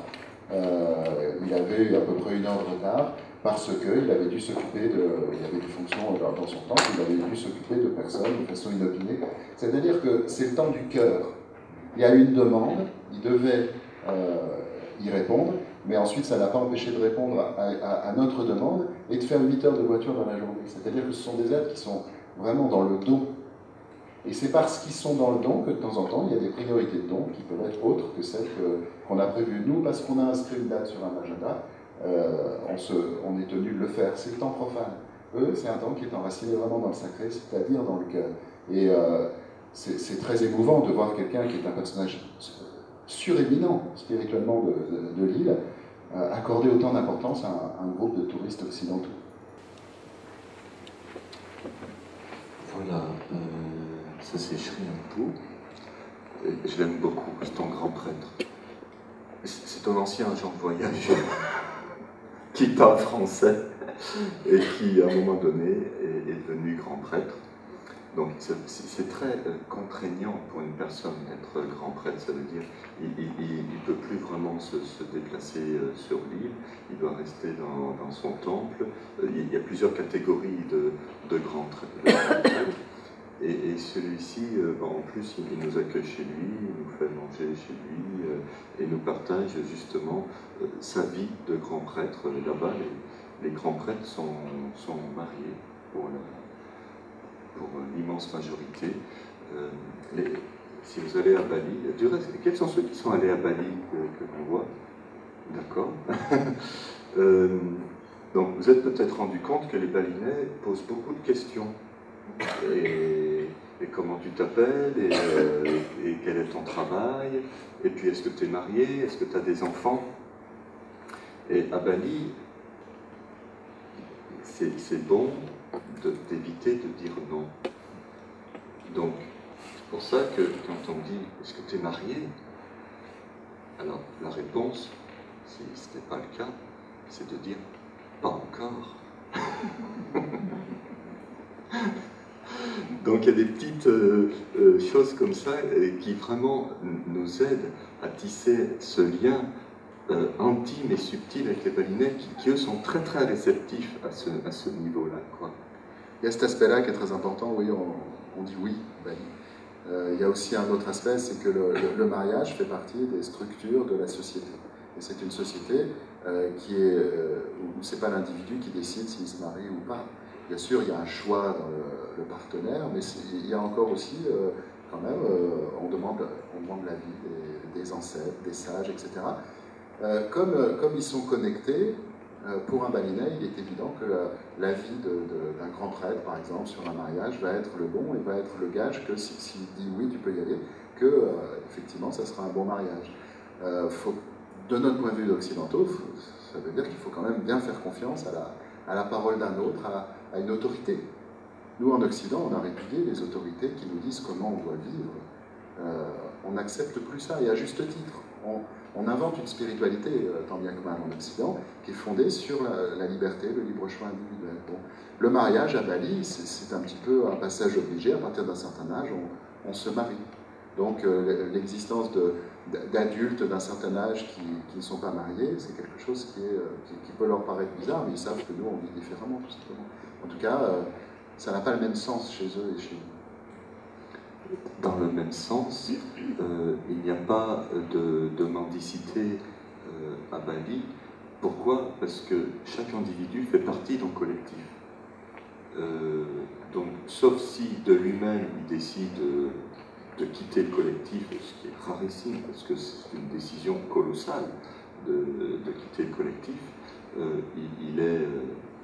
Il avait eu à peu près 1 heure de retard parce qu'il avait dû s'occuper il y avait des fonctions dans son temps, il avait dû s'occuper de personnes de façon inopinée. C'est-à-dire que c'est le temps du cœur. Il y a une demande, il devait y répondre, mais ensuite ça n'a pas empêché de répondre à notre demande et de faire 8 heures de voiture dans la journée. C'est-à-dire que ce sont des êtres qui sont vraiment dans le don. Et c'est parce qu'ils sont dans le don que de temps en temps, il y a des priorités de don qui peuvent être autres que celles qu'on a prévues. Nous, parce qu'on a inscrit une date sur un agenda, on est tenu de le faire. C'est le temps profane. Eux, c'est un temps qui est enraciné vraiment dans le sacré, c'est-à-dire dans le cœur. Et c'est très émouvant de voir quelqu'un qui est un personnage suréminent spirituellement de l'île accorder autant d'importance à un groupe de touristes occidentaux. Voilà, ça c'est Sri Ampu. Je l'aime beaucoup, c'est un grand prêtre. C'est un ancien agent de voyage qui parle français et qui, à un moment donné, est devenu grand prêtre. Donc c'est très contraignant pour une personne d'être grand prêtre, ça veut dire il ne peut plus vraiment se déplacer sur l'île, il doit rester dans son temple. Il y a plusieurs catégories de grands prêtres. Et celui-ci, en plus, il nous accueille chez lui, il nous fait manger chez lui et nous partage justement sa vie de grand prêtre. Là-bas, les grands prêtres sont mariés pour l'immense majorité. Si vous allez à Bali, du reste, quels sont ceux qui sont allés à Bali que l'on voit? D'accord. Donc vous êtes peut-être rendu compte que les Balinais posent beaucoup de questions. Et comment tu t'appelles, et quel est ton travail, et puis est-ce que tu es marié, est-ce que tu as des enfants? Et à Bali, c'est bon d'éviter de dire non. Donc, c'est pour ça que quand on dit « est-ce que tu es marié ?» alors la réponse, si ce n'est pas le cas, c'est de dire « pas encore ». Donc il y a des petites choses comme ça qui vraiment nous aident à tisser ce lien intime et subtil avec les Balinais qui eux sont très très réceptifs à ce niveau-là, quoi. Il y a cet aspect-là qui est très important, oui, on dit oui, Bali. Il y a aussi un autre aspect, c'est que le mariage fait partie des structures de la société. Et c'est une société où c'est pas l'individu qui décide s'il se marie ou pas. Bien sûr, il y a un choix dans le partenaire, mais il y a encore aussi, quand même, on demande l'avis des ancêtres, des sages, etc. Comme ils sont connectés, pour un Balinais, il est évident que l'avis d'un grand prêtre, par exemple, sur un mariage, va être le bon et va être le gage que s'il dit oui, tu peux y aller, que effectivement, ça sera un bon mariage. De notre point de vue d'occidentaux, ça veut dire qu'il faut quand même bien faire confiance à la parole d'un autre, à une autorité. Nous, en Occident, on a répudié les autorités qui nous disent comment on doit vivre. On n'accepte plus ça, et à juste titre. On invente une spiritualité, tant bien que mal en Occident, qui est fondée sur la liberté, le libre choix individuel. Bon. Le mariage à Bali, c'est un petit peu un passage obligé. À partir d'un certain âge, on se marie. Donc l'existence d'adultes d'un certain âge qui ne sont pas mariés, c'est quelque chose qui peut leur paraître bizarre, mais ils savent que nous, on vit différemment, tout simplement. En tout cas, ça n'a pas le même sens chez eux et chez nous. Dans le même sens, il n'y a pas de mendicité à Bali. Pourquoi? Parce que chaque individu fait partie d'un collectif. Donc, sauf si de lui-même il décide de quitter le collectif, ce qui est rarissime, parce que c'est une décision colossale de quitter le collectif, il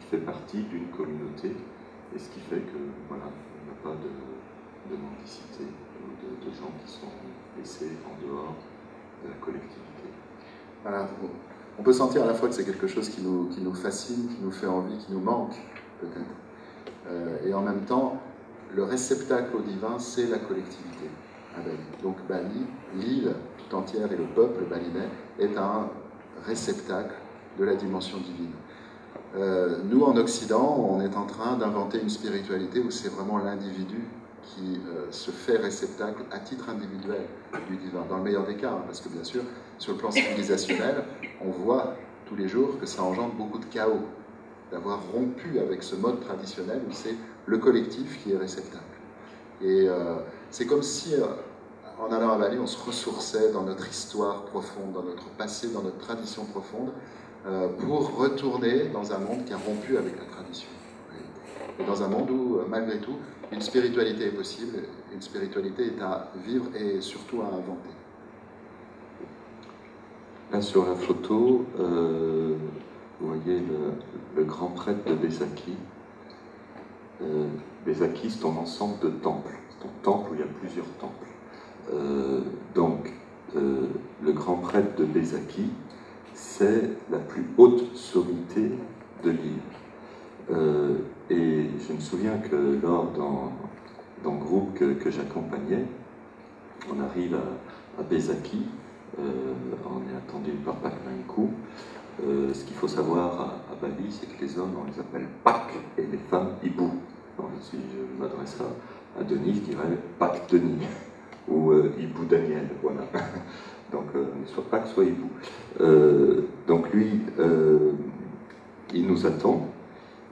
fait partie d'une communauté, et ce qui fait que, voilà, il n'y a pas de mendicité, de gens qui sont laissés en dehors de la collectivité. Voilà. On peut sentir à la fois que c'est quelque chose qui nous fascine, qui nous fait envie, qui nous manque, peut-être. Et en même temps, le réceptacle au divin, c'est la collectivité à Bali. Donc Bali, l'île tout entière et le peuple balinais est un réceptacle de la dimension divine. Nous, en Occident, on est en train d'inventer une spiritualité où c'est vraiment l'individu qui se fait réceptacle à titre individuel du divin, dans le meilleur des cas, hein, parce que bien sûr, sur le plan civilisationnel, on voit tous les jours que ça engendre beaucoup de chaos, d'avoir rompu avec ce mode traditionnel où c'est le collectif qui est réceptacle. Et c'est comme si, en allant à Bali, on se ressourçait dans notre histoire profonde, dans notre passé, dans notre tradition profonde, pour retourner dans un monde qui a rompu avec la tradition. Et dans un monde où, malgré tout, une spiritualité est possible, une spiritualité est à vivre et surtout à inventer. Là, sur la photo, vous voyez le grand prêtre de Besaki. Besaki, c'est un ensemble de temples. C'est un temple où il y a plusieurs temples. Donc, le grand prêtre de Besaki, c'est la plus haute sommité de l'île. Et je me souviens que lors dans le groupe que j'accompagnais. On arrive à Bezaki, on est attendu par Pakmenkou. Ce qu'il faut savoir à Bali, c'est que les hommes, on les appelle Pak et les femmes Ibu. Donc, si je m'adresse à Denis, je dirais Pak Denis ou Ibu Daniel, voilà. Donc, soit Pak, soit Ibu. Donc lui, il nous attend.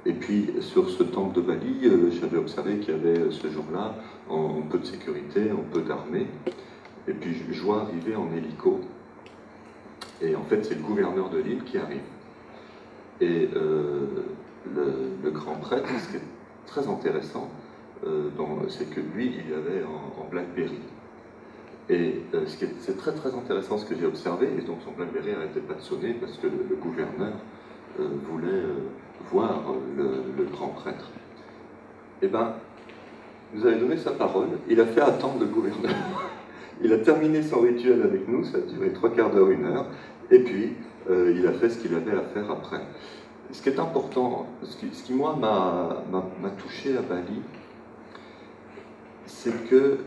Et puis, sur ce temple de Bali, j'avais observé qu'il y avait ce jour-là un peu de sécurité, un peu d'armée. Et puis, je vois arriver en hélico. Et en fait, c'est le gouverneur de l'île qui arrive. Et le grand prêtre, ce qui est très intéressant, c'est que lui, il avait en BlackBerry. Et c'est très très intéressant ce que j'ai observé, et donc son BlackBerry n'arrêtait pas de sonner parce que le gouverneur voulait voir le grand prêtre. Eh bien, vous avez donné sa parole, il a fait attendre le gouverneur. Il a terminé son rituel avec nous, ça a duré 3/4 d'heure, 1 heure, et puis il a fait ce qu'il avait à faire après. Ce qui est important, ce qui moi m'a touché à Bali, c'est que,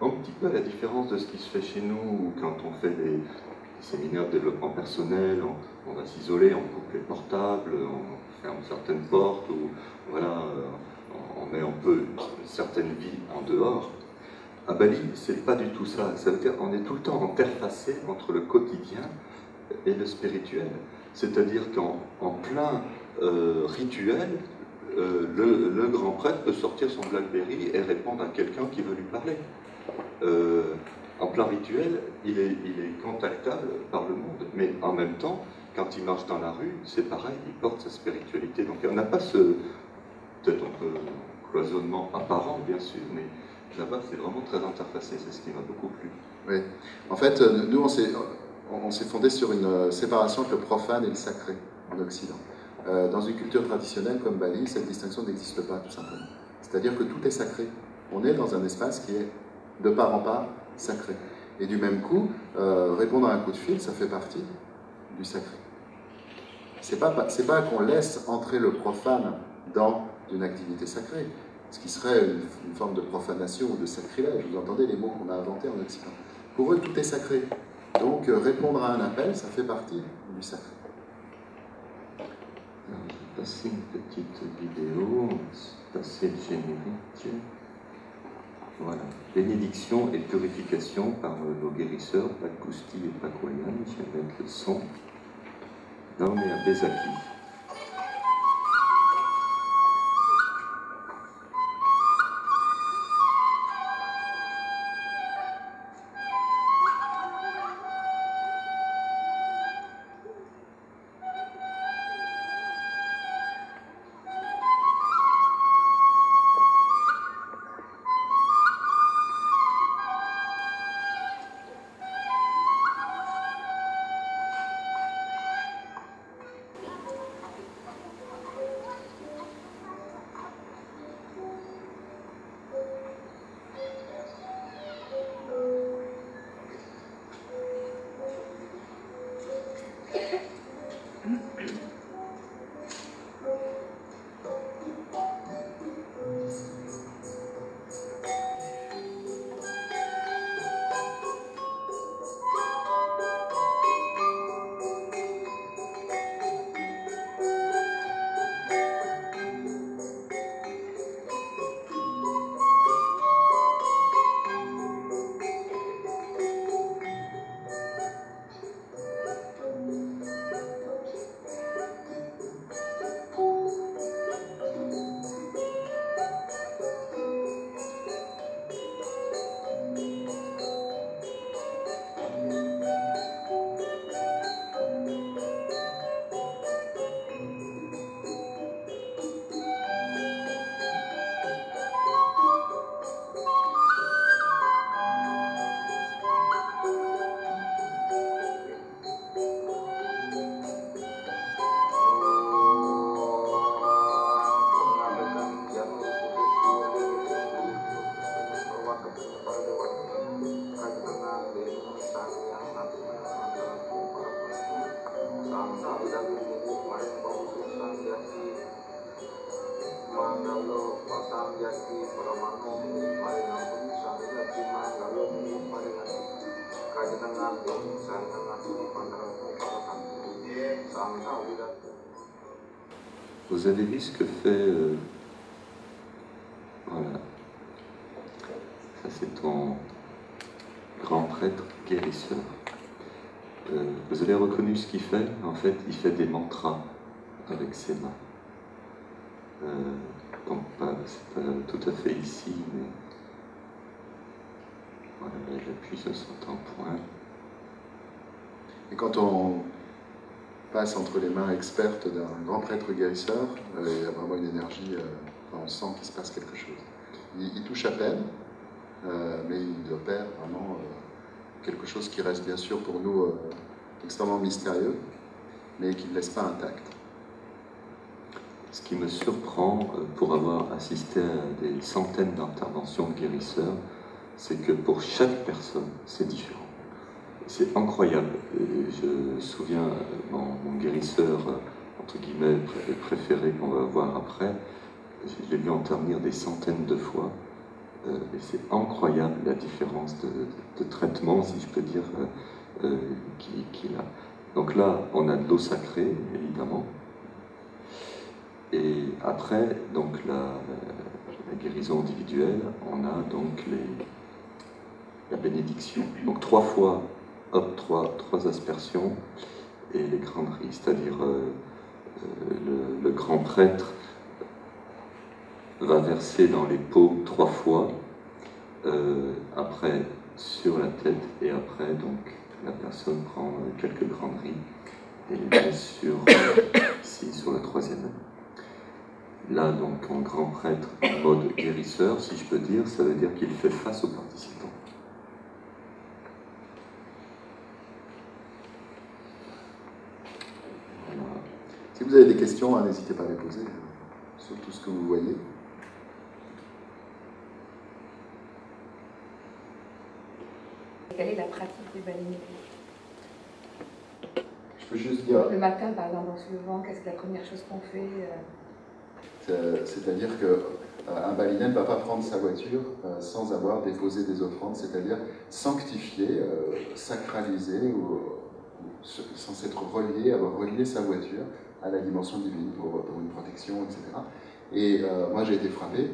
un petit peu à la différence de ce qui se fait chez nous, quand on fait des séminaires de développement personnel, on va s'isoler, on coupe les portables, on ferme certaines portes, ou voilà, on met un peu certaines vies en dehors. À Bali, c'est pas du tout ça. Ça veut dire qu'on est tout le temps interfacé entre le quotidien et le spirituel. C'est-à-dire qu'en plein rituel, le grand prêtre peut sortir son BlackBerry et répondre à quelqu'un qui veut lui parler. En plein rituel, il est contactable par le monde. Mais en même temps, quand il marche dans la rue, c'est pareil, il porte sa spiritualité. Donc on n'a pas peut-être un peu cloisonnement apparent, bien sûr, mais là-bas, c'est vraiment très interfacé, c'est ce qui m'a beaucoup plu. Oui. En fait, nous, on s'est fondé sur une séparation entre le profane et le sacré en Occident. Dans une culture traditionnelle comme Bali, cette distinction n'existe pas, tout simplement. C'est-à-dire que tout est sacré. On est dans un espace qui est, de part en part, sacré. Et du même coup, répondre à un coup de fil, ça fait partie du sacré. C'est pas qu'on laisse entrer le profane dans une activité sacrée, ce qui serait une forme de profanation ou de sacrilège. Vous entendez les mots qu'on a inventés en Occident. Pour eux, tout est sacré. Donc, répondre à un appel, ça fait partie du sacré. Alors, je vais passer une petite vidéo, passer le générique. Voilà. Bénédiction et purification par nos guérisseurs, Pakusti et Pakoyan. Je vais mettre le son. Là, on est à Bezaki. Vous avez vu ce que fait... voilà. Ça, c'est ton grand prêtre guérisseur. Vous avez reconnu ce qu'il fait? En fait, il fait des mantras avec ses mains. Donc, c'est pas tout à fait ici, mais... Voilà, il appuie sur son point. Et quand on passe entre les mains expertes d'un grand prêtre guérisseur, il y a vraiment une énergie, on sent qu'il se passe quelque chose. Il touche à peine, mais il opère vraiment quelque chose qui reste bien sûr pour nous extrêmement mystérieux, mais qui ne laisse pas intact. Ce qui me surprend, pour avoir assisté à des centaines d'interventions de guérisseurs, c'est que pour chaque personne, c'est différent. C'est incroyable. Je me souviens, mon guérisseur, entre guillemets, préféré qu'on va voir après, je l'ai vu intervenir des centaines de fois. Et c'est incroyable la différence de traitement, si je peux dire, qu'il a. Donc là, on a de l'eau sacrée, évidemment. Et après, donc la guérison individuelle, on a donc la bénédiction. Donc 3 fois, hop, 3 aspersions et les granderies, c'est-à-dire le grand prêtre va verser dans les paumes 3 fois, après sur la tête, et après donc la personne prend quelques granderies et les met ici sur la 3e. Là, donc, en grand prêtre, en mode guérisseur, si je peux dire, ça veut dire qu'il fait face aux participants. Voilà. Si vous avez des questions, n'hésitez pas à les poser sur tout ce que vous voyez. Quelle est la pratique du balinais? Je peux juste dire... Le matin, par exemple, en se levant, qu'est-ce que la première chose qu'on fait? C'est-à-dire qu'un balinais ne va pas prendre sa voiture sans avoir déposé des offrandes, c'est-à-dire sanctifier, sacraliser, ou sans s'être relié, avoir relié sa voiture à la dimension divine pour une protection, etc. Et moi j'ai été frappé,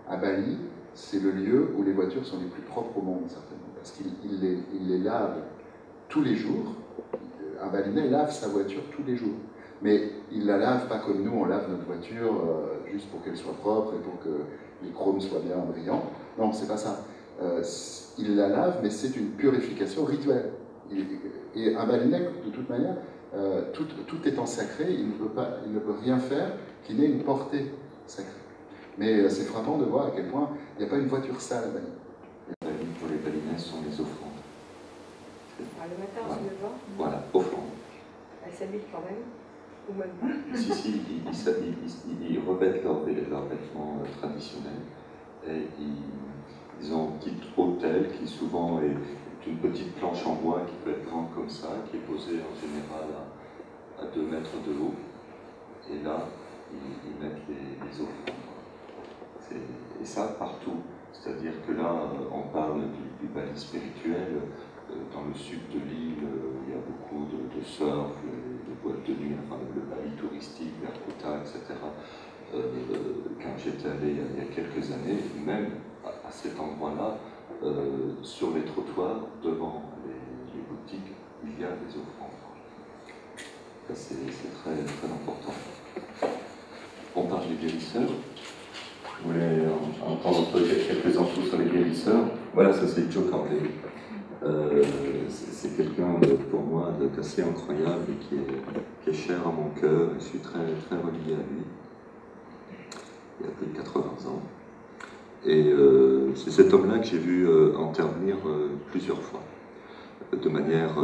à Bali, c'est le lieu où les voitures sont les plus propres au monde, certainement, parce qu'il les lave tous les jours. Un balinais lave sa voiture tous les jours. Mais il la lave pas comme nous, on lave notre voiture juste pour qu'elle soit propre et pour que les chromes soient bien brillants. Non, c'est pas ça. Il la lave, mais c'est une purification rituelle. Et un balinais, de toute manière, tout étant sacré, il ne peut rien faire qui n'ait une portée sacrée. Mais c'est frappant de voir à quel point il n'y a pas une voiture sale à Bali. Pour les balinais, ce sont les offrandes. Le matin, en se levant? Voilà, offrandes. Elles s'habillent quand même? Ou même pas? Si, ils revêtent leurs vêtements traditionnels et ils ont un petit autel qui souvent est une petite planche en bois qui peut être grande comme ça, qui est posée en général à 2 mètres de haut. Et là, ils mettent les offrandes. Et ça partout. C'est-à-dire que là, on parle du Bali spirituel. Dans le sud de l'île, il y a beaucoup de surf, de boîtes de nuit, enfin le Bali touristique, Verkota, etc. Quand j'étais allé il y a quelques années, même à cet endroit-là, sur les trottoirs, devant les boutiques, il y a des offrandes. Ça, c'est très, très important. On parle des guérisseurs. Vous voulez entendre quelques infos sur les guérisseurs? Voilà, ça c'est Joe Corday. C'est quelqu'un pour moi d'assez incroyable et qui est cher à mon cœur. Je suis très, très relié à lui. Il a plus de 80 ans. Et c'est cet homme-là que j'ai vu intervenir plusieurs fois, de manière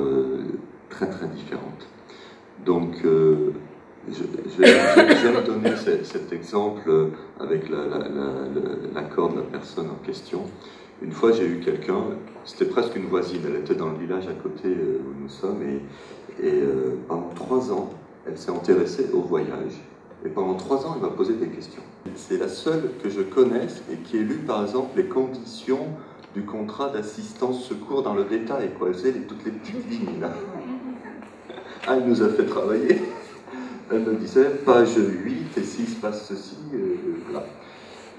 très très différente. Donc, je vais donner cet exemple avec l'accord de la personne en question. Une fois, j'ai eu quelqu'un, c'était presque une voisine, elle était dans le village à côté où nous sommes, et pendant 3 ans, elle s'est intéressée au voyage, Et pendant 3 ans, elle m'a posé des questions. C'est la seule que je connaisse et qui ait lu, par exemple, les conditions du contrat d'assistance secours dans le détail, quoi. Vous savez, toutes les petites lignes, là. Ah, elle nous a fait travailler. Elle me disait, page 8, et s'il se passe ceci, voilà.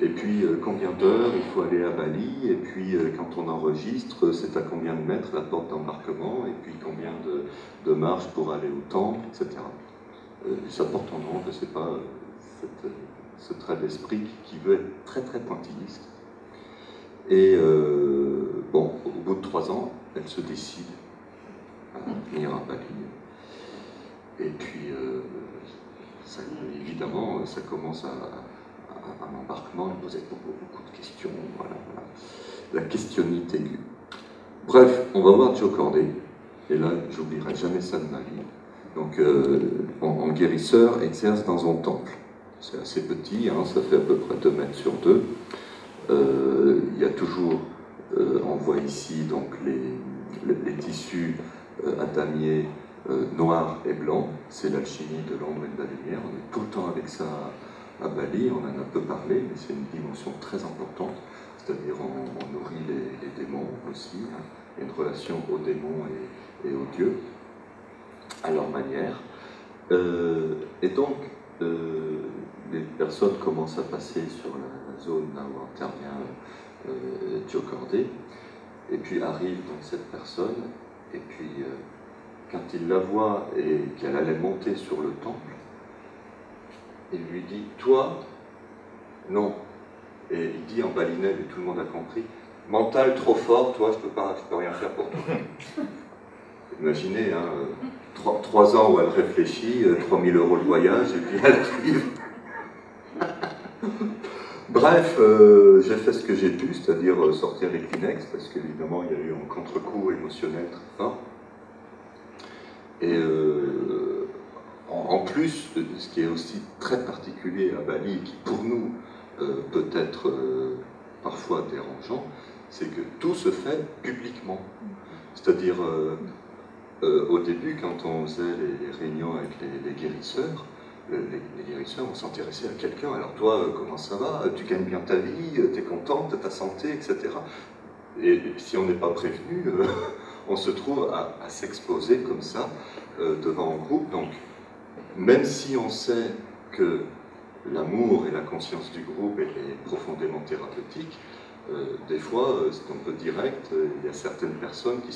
Et puis, combien d'heures il faut aller à Bali, et puis, quand on enregistre, c'est à combien de mètres la porte d'embarquement, et puis combien de marches pour aller au temple, etc. Ça porte en nom, je ne sais pas, ce trait d'esprit qui veut être très très pointilliste. Et bon, au bout de 3 ans, elle se décide à venir à Bali. Et puis, ça, évidemment, ça commence un embarquement, elle posait beaucoup de questions, voilà. La questionnite aiguë. Bref, on va voir Joe Corday, et là, j'oublierai jamais ça de ma vie. Donc, en guérisseur, exerce dans son temple. C'est assez petit, hein, ça fait à peu près 2 mètres sur 2. Il y a toujours, on voit ici donc les tissus atamiers noirs et blancs. C'est l'alchimie de l'ombre et de la lumière. On est tout le temps avec ça à Bali, on en a peu parlé, mais c'est une dimension très importante. C'est-à-dire on nourrit les démons aussi. Hein. Il y a une relation aux démons et aux dieux, à leur manière. Et donc, les personnes commencent à passer sur la zone là où intervient Joe Corday, et puis arrive donc cette personne, et puis quand il la voit et qu'elle allait monter sur le temple, il lui dit « Toi, non ». Et il dit en balinais, et tout le monde a compris, « Mental trop fort, toi, je peux rien faire pour toi ». Imaginez, hein, 3 ans où elle réfléchit, 3 000 € le voyage, et puis elle arrive. Bref, j'ai fait ce que j'ai pu, c'est-à-dire sortir les Kleenex, parce qu'évidemment, il y a eu un contre-coup émotionnel très fort. Et en plus, ce qui est aussi très particulier à Bali, qui pour nous peut être parfois dérangeant, c'est que tout se fait publiquement. C'est-à-dire, au début, quand on faisait les réunions avec les guérisseurs, les guérisseurs, on s'intéressait à quelqu'un. Alors toi, comment ça va? Tu gagnes bien ta vie? Tu es contente de ta santé, etc. Et si on n'est pas prévenu, on se trouve à s'exposer comme ça devant un groupe. Donc, même si on sait que l'amour et la conscience du groupe est profondément thérapeutique, des fois, c'est un peu direct, il y a certaines personnes qui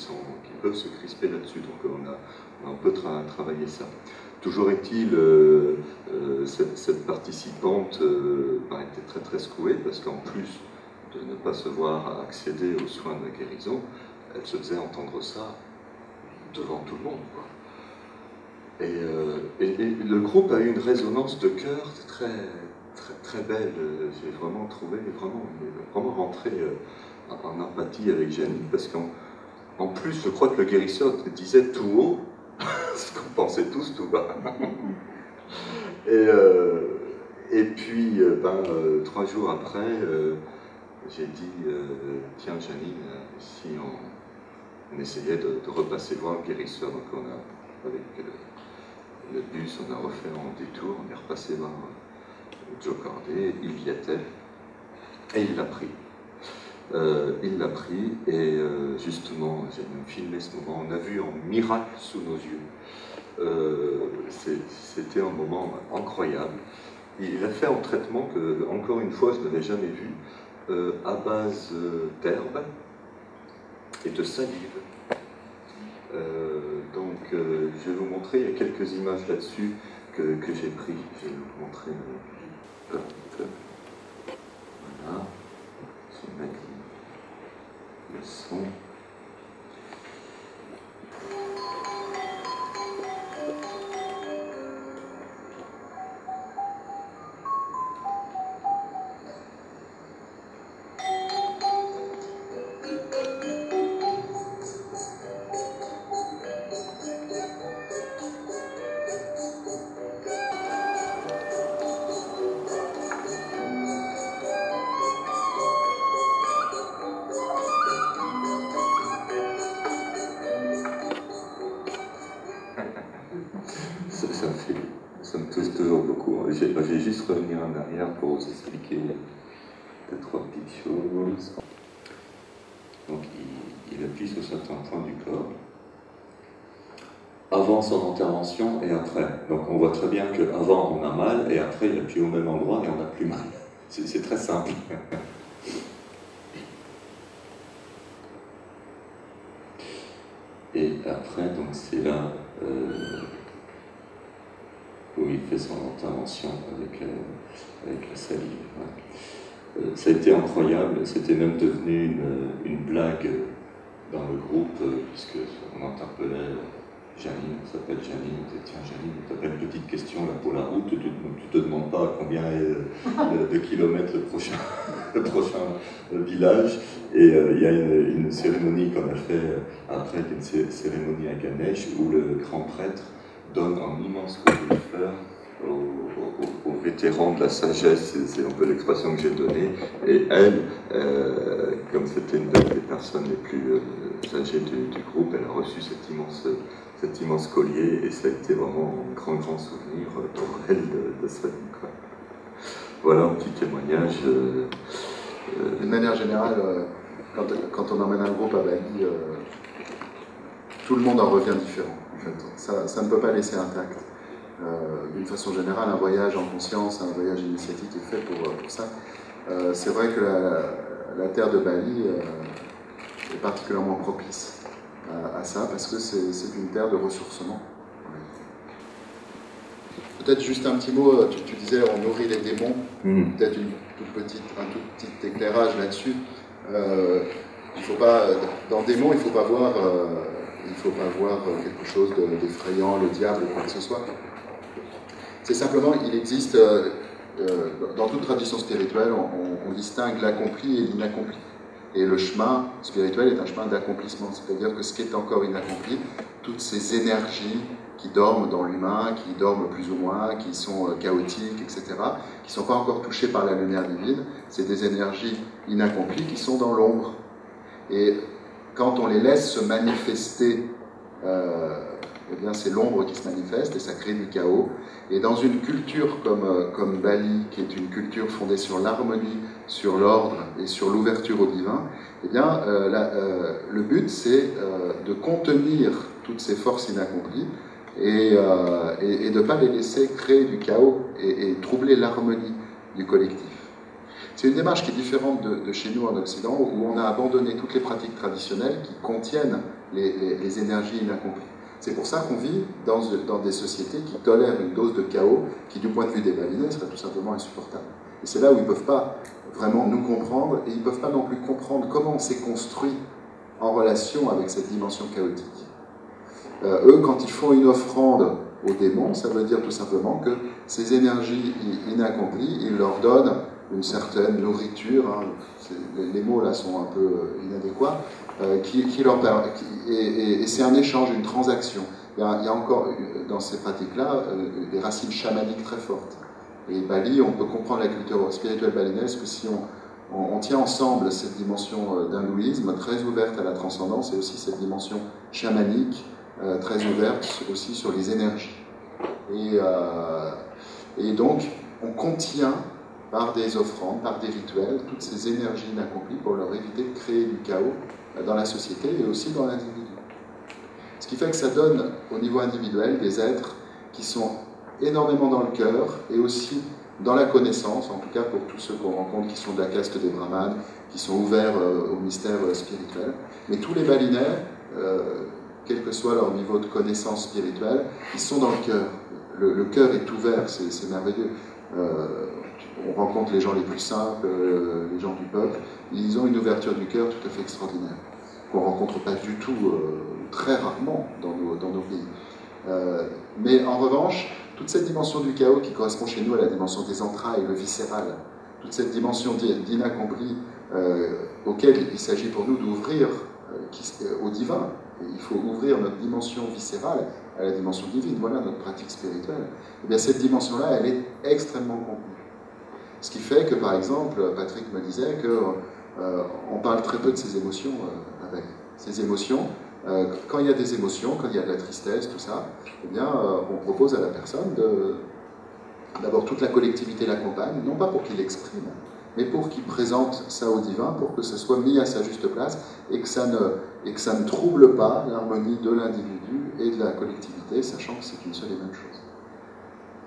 peuvent se crisper là-dessus, donc on a un peu travaillé ça. Toujours est-il, cette participante était très très secouée, parce qu'en plus de ne pas se voir accéder aux soins de la guérison, elle se faisait entendre ça devant tout le monde, quoi. Et le groupe a eu une résonance de cœur très belle. J'ai vraiment trouvé, vraiment rentré en empathie avec Janine, parce qu'en plus, je crois que le guérisseur disait tout haut ce qu'on pensait tous tout bas. Et puis, 3 jours après, j'ai dit, tiens Janine, si on essayait de repasser voir le guérisseur, donc avec le bus, on a refait un détour, on est repassé voir Joe Corday, il y était, et il l'a pris. Il l'a pris, et justement, j'ai même filmé ce moment, on a vu un miracle sous nos yeux. C'était un moment incroyable. Il a fait un traitement que, encore une fois, je n'avais jamais vu, à base d'herbes et de salive. Donc, je vais vous montrer, il y a quelques images là-dessus que j'ai pris. Je vais vous montrer. Voilà. Je vais mettre le son. ça me touche toujours beaucoup. Je vais juste revenir en arrière pour vous expliquer deux, trois petites choses. Donc il appuie sur certains points du corps, avant son intervention et après. Donc on voit très bien qu'avant on a mal et après il appuie au même endroit et on n'a plus mal. C'est très simple. Et après, donc c'est là où il fait son intervention avec la salive. Ouais. Ça a été incroyable, c'était même devenu une blague dans le groupe, puisque on interpellait Janine, on s'appelle Janine, on disait tiens Janine, tu as une petite question là pour la route, tu te demandes pas combien est de kilomètres le prochain village, et il y a une cérémonie qu'on a fait après, une cérémonie à Ganesh, où le grand prêtre donne un immense collier de fleurs aux vétérans de la sagesse, c'est un peu l'expression que j'ai donnée, et elle, comme c'était une des personnes les plus âgées du groupe, elle a reçu cet immense collier, et ça a été vraiment un grand souvenir pour elle de sa vie, quoi. Voilà un petit témoignage. D'une manière générale, quand on emmène un groupe à Bali, tout le monde en revient différent. En fait. Ça ne peut pas laisser intact. D'une façon générale, un voyage en conscience, un voyage initiatique est fait pour ça. C'est vrai que la terre de Bali est particulièrement propice à ça, parce que c'est une terre de ressourcement. Peut-être juste un petit mot, tu disais on nourrit les démons, peut-être un tout petit éclairage là-dessus. Il faut pas, dans démon, il ne faut pas voir quelque chose d'effrayant, le diable ou quoi que ce soit. C'est simplement, il existe, dans toute tradition spirituelle, on distingue l'accompli et l'inaccompli. Et le chemin spirituel est un chemin d'accomplissement, c'est-à-dire que ce qui est encore inaccompli, toutes ces énergies qui dorment dans l'humain, qui dorment plus ou moins, qui sont chaotiques, etc., qui ne sont pas encore touchées par la lumière divine, c'est des énergies inaccomplies qui sont dans l'ombre. Et quand on les laisse se manifester, eh bien c'est l'ombre qui se manifeste et ça crée du chaos. Et dans une culture comme Bali, qui est une culture fondée sur l'harmonie, sur l'ordre et sur l'ouverture au divin, eh bien le but c'est de contenir toutes ces forces inaccomplies et de ne pas les laisser créer du chaos et troubler l'harmonie du collectif. C'est une démarche qui est différente de chez nous en Occident, où on a abandonné toutes les pratiques traditionnelles qui contiennent les énergies inaccomplies. C'est pour ça qu'on vit dans des sociétés qui tolèrent une dose de chaos qui, du point de vue des Balinais, serait tout simplement insupportable. Et c'est là où ils ne peuvent pas vraiment nous comprendre, et ils ne peuvent pas non plus comprendre comment on s'est construit en relation avec cette dimension chaotique. Eux, quand ils font une offrande aux démons, ça veut dire tout simplement que ces énergies inaccomplies, ils leur donnent une certaine nourriture, hein, les mots là sont un peu inadéquats, et c'est un échange, une transaction. Il y a encore dans ces pratiques-là des racines chamaniques très fortes. Et Bali, on peut comprendre la culture spirituelle balinaise que si on tient ensemble cette dimension d'hindouisme très ouverte à la transcendance et aussi cette dimension chamanique très ouverte aussi sur les énergies. Et donc, on contient par des offrandes, par des rituels, toutes ces énergies inaccomplies pour leur éviter de créer du chaos dans la société et aussi dans l'individu. Ce qui fait que ça donne au niveau individuel des êtres qui sont énormément dans le cœur et aussi dans la connaissance, en tout cas pour tous ceux qu'on rencontre qui sont de la caste des brahmanes, qui sont ouverts au mystère spirituel. Mais tous les balinais, quel que soit leur niveau de connaissance spirituelle, ils sont dans le cœur. Le cœur est ouvert, c'est merveilleux. On rencontre les gens les plus simples, les gens du peuple, ils ont une ouverture du cœur tout à fait extraordinaire, qu'on ne rencontre pas du tout, très rarement dans nos pays. Mais en revanche, toute cette dimension du chaos qui correspond chez nous à la dimension des entrailles, le viscéral, toute cette dimension d'inaccompli auquel il s'agit pour nous d'ouvrir au divin, il faut ouvrir notre dimension viscérale à la dimension divine, voilà notre pratique spirituelle, et bien cette dimension-là, elle est extrêmement contenue. Ce qui fait que, par exemple, Patrick me disait qu'on parle très peu de ces émotions avec. Ces émotions, quand il y a des émotions, quand il y a de la tristesse, tout ça, eh bien, on propose à la personne d'abord toute la collectivité l'accompagne, non pas pour qu'il l'exprime, mais pour qu'il présente ça au divin, pour que ce soit mis à sa juste place et que ça ne trouble pas l'harmonie de l'individu et de la collectivité, sachant que c'est une seule et même chose.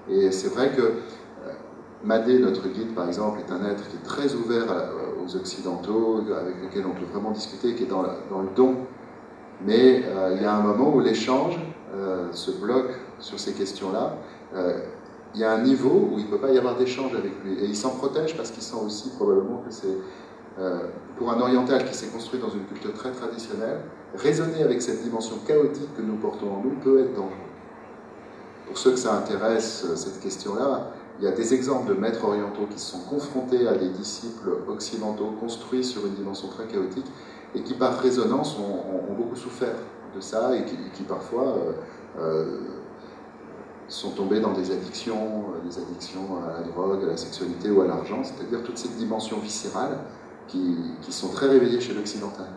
Et c'est vrai que Madé, notre guide par exemple, est un être qui est très ouvert aux Occidentaux, avec lequel on peut vraiment discuter, qui est dans le don. Mais il y a un moment où l'échange se bloque sur ces questions-là. Il y a un niveau où il ne peut pas y avoir d'échange avec lui. Et il s'en protège parce qu'il sent aussi probablement que c'est, pour un oriental qui s'est construit dans une culture très traditionnelle, raisonner avec cette dimension chaotique que nous portons en nous peut être dangereux. Pour ceux que ça intéresse, cette question-là, il y a des exemples de maîtres orientaux qui se sont confrontés à des disciples occidentaux construits sur une dimension très chaotique et qui, par résonance, ont beaucoup souffert de ça et qui parfois sont tombés dans des addictions à la drogue, à la sexualité ou à l'argent, c'est-à-dire toutes ces dimensions viscérales qui sont très réveillées chez l'occidental.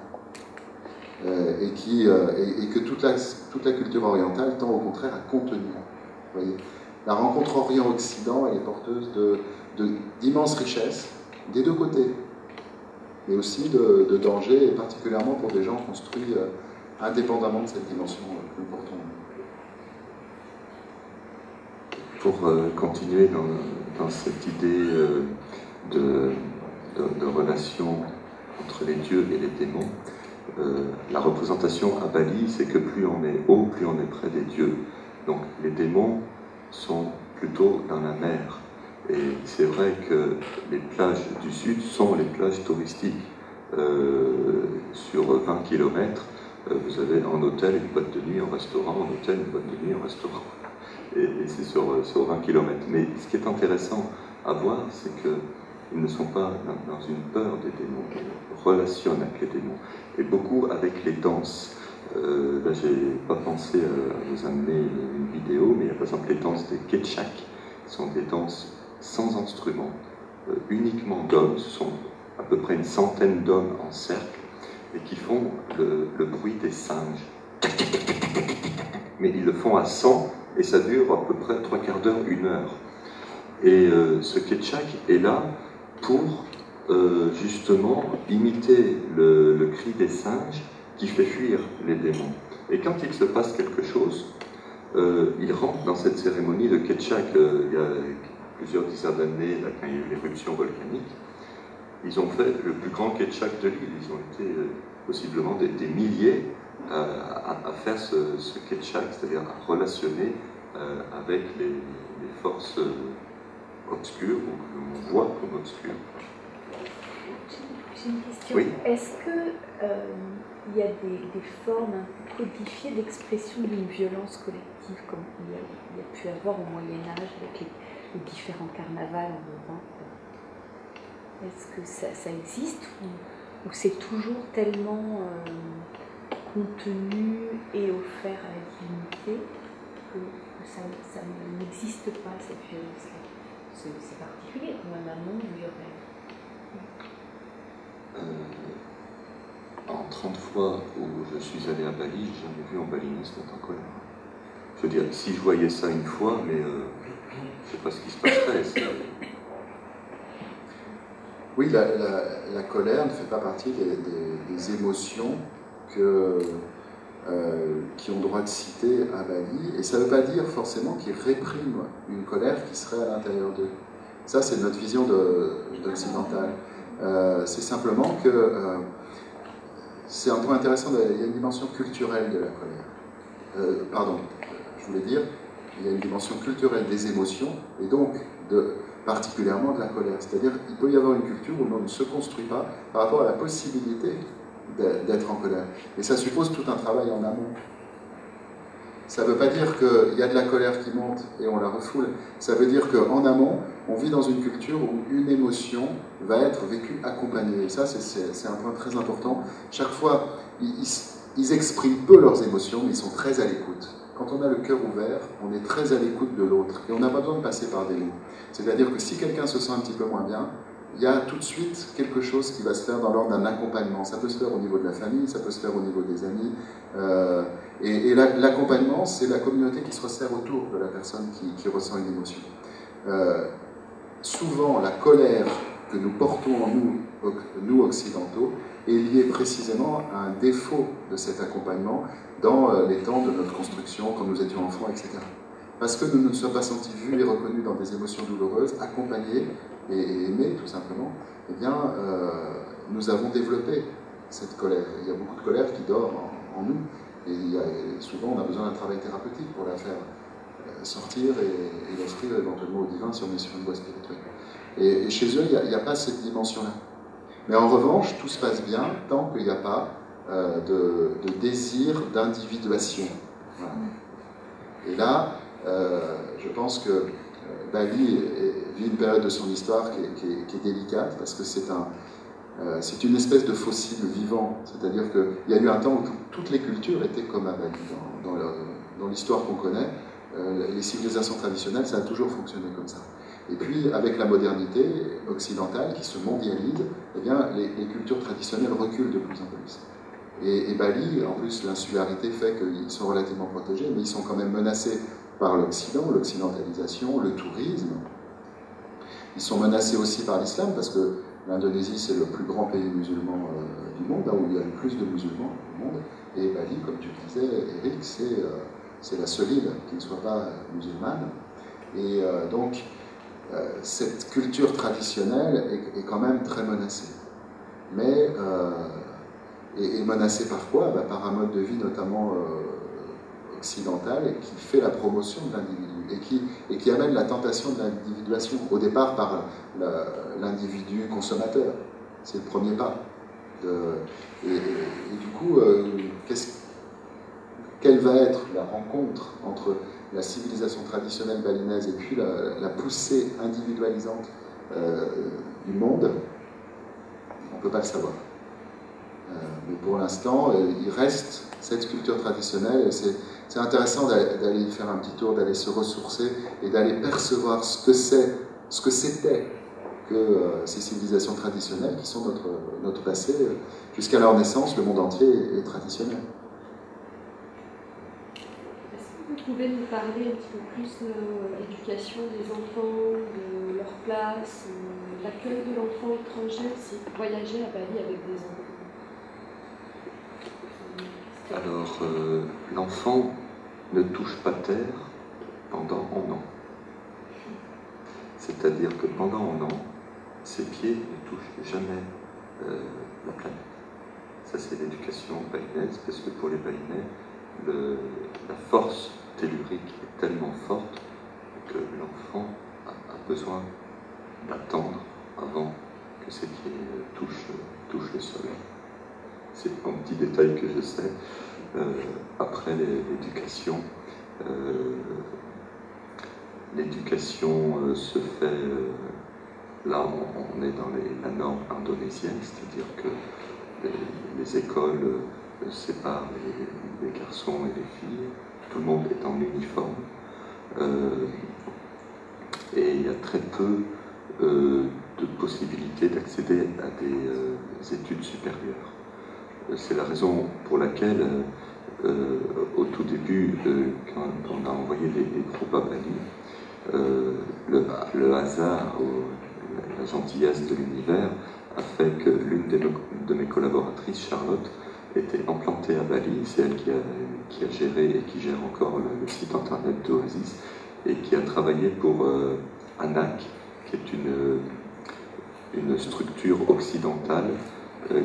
Et que toute la culture orientale tend au contraire à contenir. Vous voyez, la rencontre Orient-Occident, elle est porteuse d'immenses richesses, des deux côtés, mais aussi de dangers, et particulièrement pour des gens construits indépendamment de cette dimension que nous portons. Pour continuer dans cette idée de relation entre les dieux et les démons, la représentation à Bali, c'est que plus on est haut, plus on est près des dieux. Donc les démons sont plutôt dans la mer. Et c'est vrai que les plages du sud sont les plages touristiques. Sur 20 km, vous avez en hôtel une boîte de nuit, en restaurant, en hôtel une boîte de nuit, en restaurant. Et c'est sur 20 km. Mais ce qui est intéressant à voir, c'est qu'ils ne sont pas dans une peur des démons, ils relationnent avec les démons. Et beaucoup avec les danses. Là, j'ai pas pensé à vous amener une vidéo, mais il y a par exemple les danses des Ketchak, qui sont des danses sans instruments, uniquement d'hommes. Ce sont à peu près une centaine d'hommes en cercle, et qui font le bruit des singes. Mais ils le font à 100, et ça dure à peu près 3/4 d'heure, 1 heure. Et ce Ketchak est là pour justement imiter le cri des singes qui fait fuir les démons. Et quand il se passe quelque chose, ils rentrent dans cette cérémonie de Ketchak il y a plusieurs dizaines d'années, quand il y a eu l'éruption volcanique. Ils ont fait le plus grand Ketchak de l'île. Ils ont été possiblement des milliers à faire ce Ketchak, c'est-à-dire à relationner avec les forces obscures, ou que l'on voit comme obscures. J'ai une question. Oui. Est-ce que il y a des formes un peu codifiées d'expression d'une violence collective, comme il y a pu avoir au Moyen-Âge avec les différents carnavals en Europe? Est-ce que ça existe ou c'est toujours tellement contenu et offert à la divinité que ça n'existe pas, cette violence-là? C'est particulier, comme un monde où il y aurait... En 30 fois où je suis allé à Bali, j'ai jamais vu un baliniste être en colère. Je veux dire, si je voyais ça une fois, mais je ne sais pas ce qui se passerait. Oui, la colère ne fait pas partie des émotions qui ont droit de citer à Bali, et ça ne veut pas dire forcément qu'ils répriment une colère qui serait à l'intérieur d'eux. Ça, c'est notre vision d'occidental. C'est simplement que c'est un point intéressant, il y a une dimension culturelle de la colère. Pardon, je voulais dire, il y a une dimension culturelle des émotions, et donc particulièrement de la colère. C'est-à-dire qu'il peut y avoir une culture où l'on ne se construit pas par rapport à la possibilité d'être en colère. Et ça suppose tout un travail en amont. Ça ne veut pas dire qu'il y a de la colère qui monte et on la refoule. Ça veut dire qu'en amont, on vit dans une culture où une émotion va être vécue accompagnée. Et ça, c'est un point très important. Chaque fois, ils expriment peu leurs émotions, mais ils sont très à l'écoute. Quand on a le cœur ouvert, on est très à l'écoute de l'autre. Et on n'a pas besoin de passer par des mots. C'est-à-dire que si quelqu'un se sent un petit peu moins bien, il y a tout de suite quelque chose qui va se faire dans l'ordre d'un accompagnement. Ça peut se faire au niveau de la famille, ça peut se faire au niveau des amis. Et l'accompagnement, c'est la communauté qui se resserre autour de la personne qui ressent une émotion. souvent la colère que nous portons en nous, nous occidentaux, est liée précisément à un défaut de cet accompagnement dans les temps de notre construction, quand nous étions enfants, etc. Parce que nous ne nous sommes pas sentis vus et reconnus dans des émotions douloureuses, accompagnés et aimés tout simplement, eh bien, nous avons développé cette colère. Il y a beaucoup de colère qui dort en nous, et souvent on a besoin d'un travail thérapeutique pour la faire sortir et l'offrir éventuellement au divin si on est sur une voie spirituelle. Et chez eux, il n'y a pas cette dimension-là. Mais en revanche, tout se passe bien tant qu'il n'y a pas de désir d'individuation. Voilà. Et là, je pense que Bali vit une période de son histoire qui est délicate, parce que c'est une espèce de fossile vivant. C'est-à-dire qu'il y a eu un temps où toutes les cultures étaient comme à Bali. Dans l'histoire qu'on connaît, les civilisations traditionnelles, ça a toujours fonctionné comme ça. Et puis, avec la modernité occidentale qui se mondialise, eh bien, les cultures traditionnelles reculent de plus en plus. Et Bali, en plus, l'insularité fait qu'ils sont relativement protégés, mais ils sont quand même menacés par l'Occident, l'occidentalisation, le tourisme. Ils sont menacés aussi par l'islam, parce que l'Indonésie, c'est le plus grand pays musulman du monde, là où il y a le plus de musulmans au monde. Et Bali, comme tu le disais, Eric, c'est la seule île qui ne soit pas musulmane. Et donc, cette culture traditionnelle est quand même très menacée. Mais est menacée par quoi? Par un mode de vie notamment occidental qui fait la promotion de l'individu et qui amène la tentation de l'individuation, au départ par l'individu consommateur. C'est le premier pas. Et du coup, quelle va être la rencontre entre la civilisation traditionnelle balinaise et puis la poussée individualisante du monde? On ne peut pas le savoir. Mais pour l'instant, il reste cette culture traditionnelle et c'est intéressant d'aller faire un petit tour, d'aller se ressourcer et d'aller percevoir ce que c'était que ces civilisations traditionnelles qui sont notre passé. Jusqu'à leur naissance, le monde entier est traditionnel. Vous pouvez nous parler un petit peu plus de l'éducation des enfants, de leur place, l'accueil de l'enfant étranger aussi, voyager à Bali avec des enfants? Alors, l'enfant ne touche pas terre pendant 1 an. C'est-à-dire que pendant 1 an, ses pieds ne touchent jamais la planète. Ça, c'est l'éducation balinaise, parce que pour les balinais, la force tellurique est tellement forte que l'enfant a besoin d'attendre avant que ses pieds touchent le sol. C'est un petit détail que je sais. Après l'éducation se fait, là on est dans la norme indonésienne, c'est-à-dire que les écoles séparent les garçons et les filles, tout le monde est en uniforme, et il y a très peu de possibilités d'accéder à des études supérieures. C'est la raison pour laquelle, au tout début, quand on a envoyé les groupes à Bali, le hasard, la gentillesse de l'univers a fait que l'une de mes collaboratrices, Charlotte, était implantée à Bali. C'est elle qui a géré et qui gère encore le site internet d'Oasis et qui a travaillé pour ANAC, qui est une structure occidentale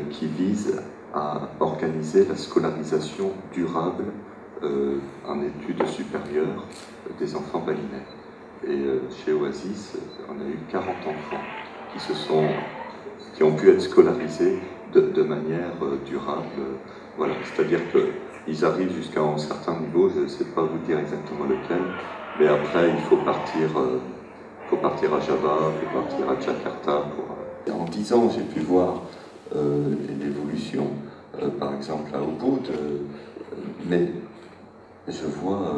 qui vise à organiser la scolarisation durable en études supérieures des enfants balinais. Et chez Oasis, on a eu 40 enfants qui ont pu être scolarisés de manière durable. Voilà, c'est-à-dire qu'ils arrivent jusqu'à un certain niveau, je ne sais pas vous dire exactement lequel, mais après il faut partir à Java, il faut partir à Jakarta. En 10 ans, j'ai pu voir l'évolution, par exemple à Ubud, mais je vois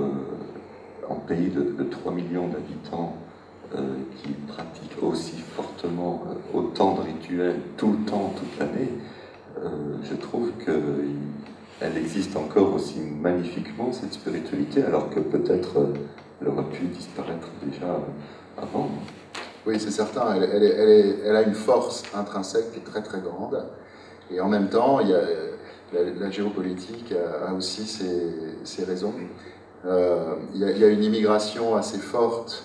un pays de 3 millions d'habitants qui pratique aussi fortement autant de rituels tout le temps, toute l'année. Je trouve qu'elle existe encore aussi magnifiquement, cette spiritualité, alors que peut-être elle aurait pu disparaître déjà avant. Oui, c'est certain. Elle a une force intrinsèque qui est très très grande. Et en même temps, il y a, la géopolitique a aussi ses raisons. Il y a une immigration assez forte.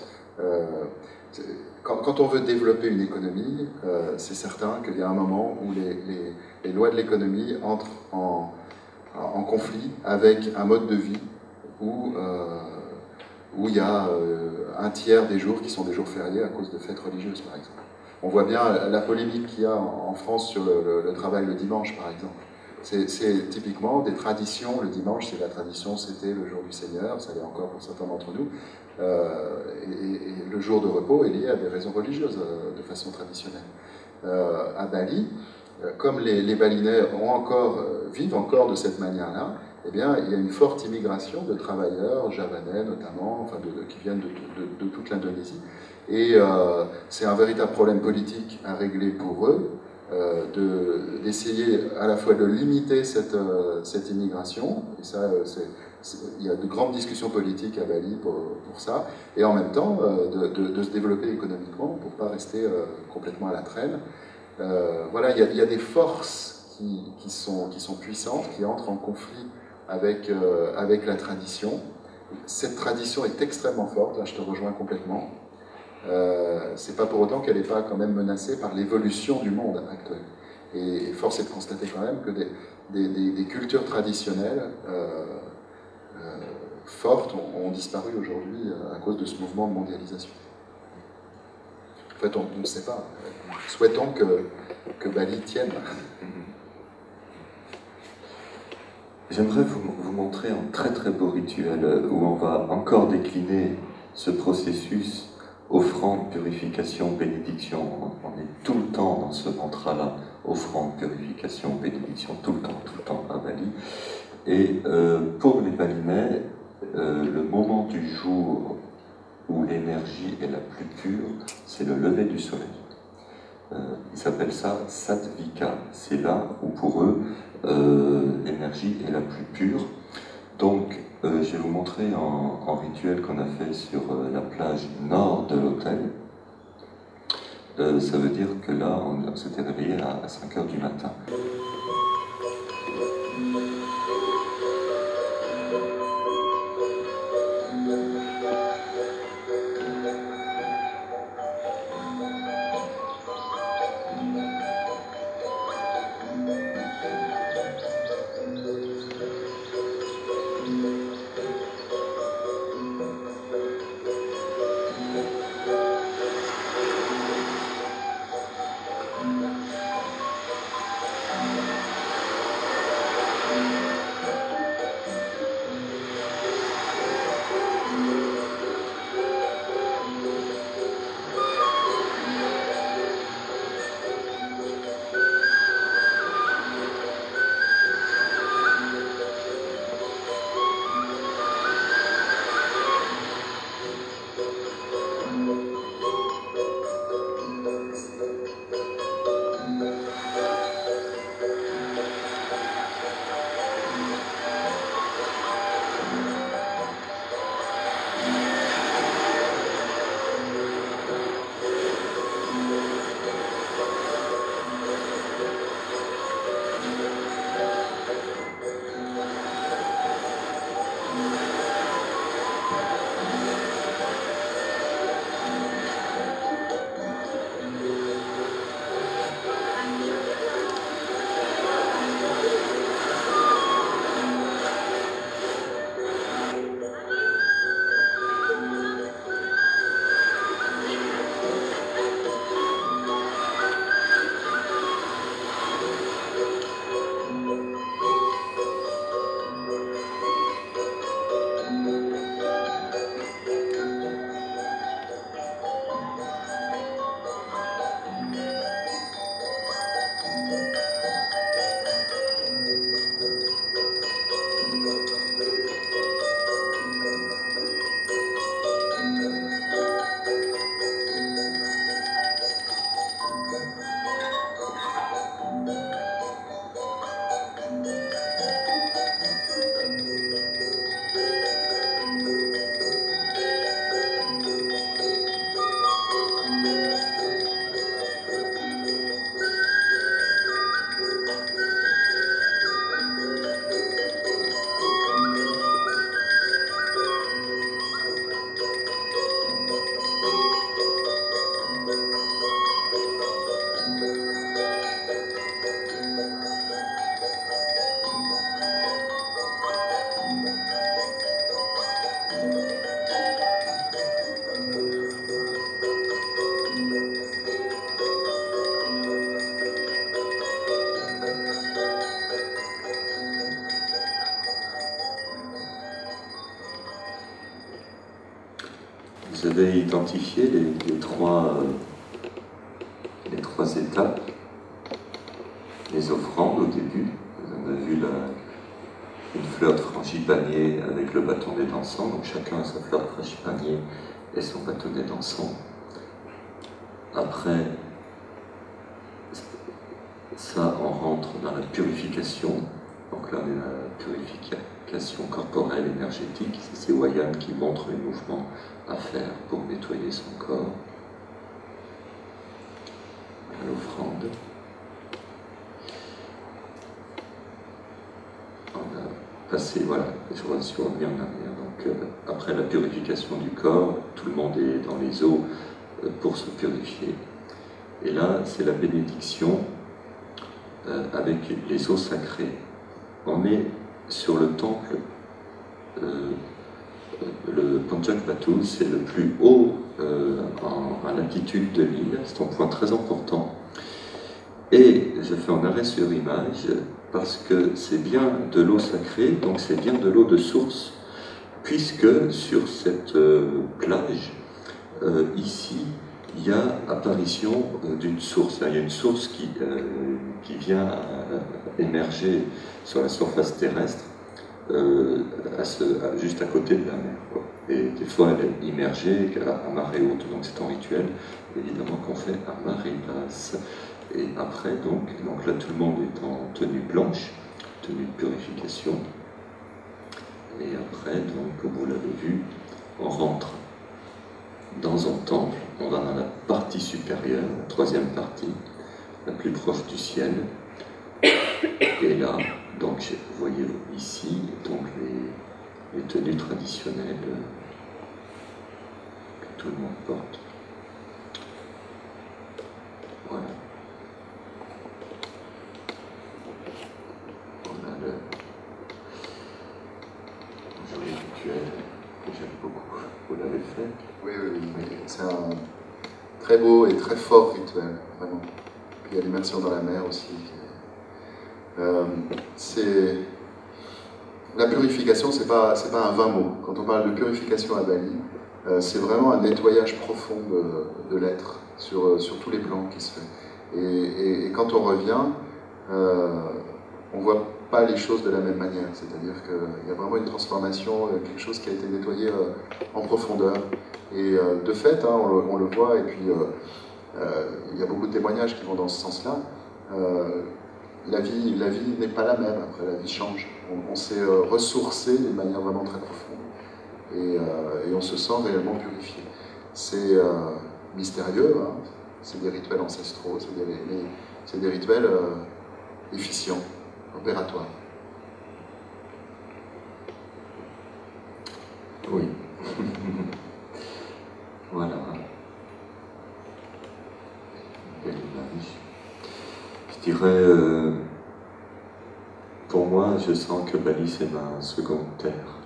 Quand on veut développer une économie, c'est certain qu'il y a un moment où les lois de l'économie entrent en conflit avec un mode de vie où il y a un tiers des jours qui sont des jours fériés à cause de fêtes religieuses, par exemple. On voit bien la polémique qu'il y a en France sur le travail le dimanche, par exemple. C'est typiquement des traditions. Le dimanche, c'est la tradition, c'était le jour du Seigneur, ça l'est encore pour certains d'entre nous. Et le jour de repos est lié à des raisons religieuses de façon traditionnelle. À Bali, comme les Balinais vivent encore de cette manière-là, eh bien, il y a une forte immigration de travailleurs javanais notamment, enfin qui viennent de toute l'Indonésie. Et c'est un véritable problème politique à régler pour eux, d'essayer à la fois de limiter cette immigration, et ça, il y a de grandes discussions politiques à Bali pour ça, et en même temps de se développer économiquement pour ne pas rester complètement à la traîne. Voilà, il y a des forces qui sont puissantes, qui entrent en conflit avec la tradition. Cette tradition est extrêmement forte, là je te rejoins complètement. C'est pas pour autant qu'elle n'est pas quand même menacée par l'évolution du monde actuel. Et force est de constater quand même que des cultures traditionnelles fortes ont disparu aujourd'hui à cause de ce mouvement de mondialisation. En fait, on ne sait pas. Souhaitons que Bali tienne. J'aimerais vous montrer un très très beau rituel où on va encore décliner ce processus offrande, purification, bénédiction. On est tout le temps dans ce mantra-là, offrande, purification, bénédiction, tout le temps à Bali. Et pour les Balinais, le moment du jour où l'énergie est la plus pure, c'est le lever du soleil. Ils appellent ça Satvika. C'est là où pour eux, l'énergie est la plus pure. Donc, je vais vous montrer un rituel qu'on a fait sur la plage nord de l'hôtel. Ça veut dire que là, on s'était réveillé à 5 h du matin. vous avez identifié les trois étapes. Les offrandes au début, vous avez vu une fleur de frangipanier avec le bâtonnet d'encens, donc chacun a sa fleur de frangipanier et son bâtonnet d'encens. Après, ça, on rentre dans la purification. Donc là, on est dans la purification corporelle, énergétique. C'est Wayan qui montre les mouvements à faire pour nettoyer son corps. À l'offrande. On a passé, voilà, je suis revenu en arrière. Donc, après la purification du corps, tout le monde est dans les eaux pour se purifier. Et là, c'est la bénédiction avec les eaux sacrées. On est sur le temple, le Panchak Batul, c'est le plus haut en latitude de l'île, c'est un point très important. Et je fais un arrêt sur image parce que c'est bien de l'eau sacrée, donc c'est bien de l'eau de source, puisque sur cette plage, ici, il y a apparition d'une source. Il y a une source qui vient émerger sur la surface terrestre, juste à côté de la mer, quoi. Et des fois, elle est immergée à marée haute, donc c'est un rituel, évidemment, qu'on fait à marée basse. Et après, donc là, tout le monde est en tenue blanche, tenue de purification. Et après, donc, comme vous l'avez vu, on rentre dans un temple, on va dans la partie supérieure, la troisième partie, la plus proche du ciel. Et là, donc, vous voyez ici, donc les tenues traditionnelles que tout le monde porte. Voilà. On a le joli rituel que j'aime beaucoup. Vous l'avez fait? Oui. C'est un très beau et très fort rituel, vraiment. Puis il y a l'immersion dans la mer aussi. La purification, c'est pas un vain mot. Quand on parle de purification à Bali, c'est vraiment un nettoyage profond de l'être sur tous les plans qui se fait. Et quand on revient, on ne voit pas les choses de la même manière. C'est-à-dire qu'il y a vraiment une transformation, quelque chose qui a été nettoyé en profondeur. Et de fait, hein, on le voit, et puis il y a beaucoup de témoignages qui vont dans ce sens-là. La vie n'est pas la même, après la vie change. On s'est ressourcé d'une manière vraiment très profonde. Et on se sent réellement purifié. C'est mystérieux, hein. C'est des rituels ancestraux, c'est des rituels efficients, opératoires. Oui. Voilà. Belle image. Je dirais, pour moi, je sens que Bali, c'est ma seconde terre.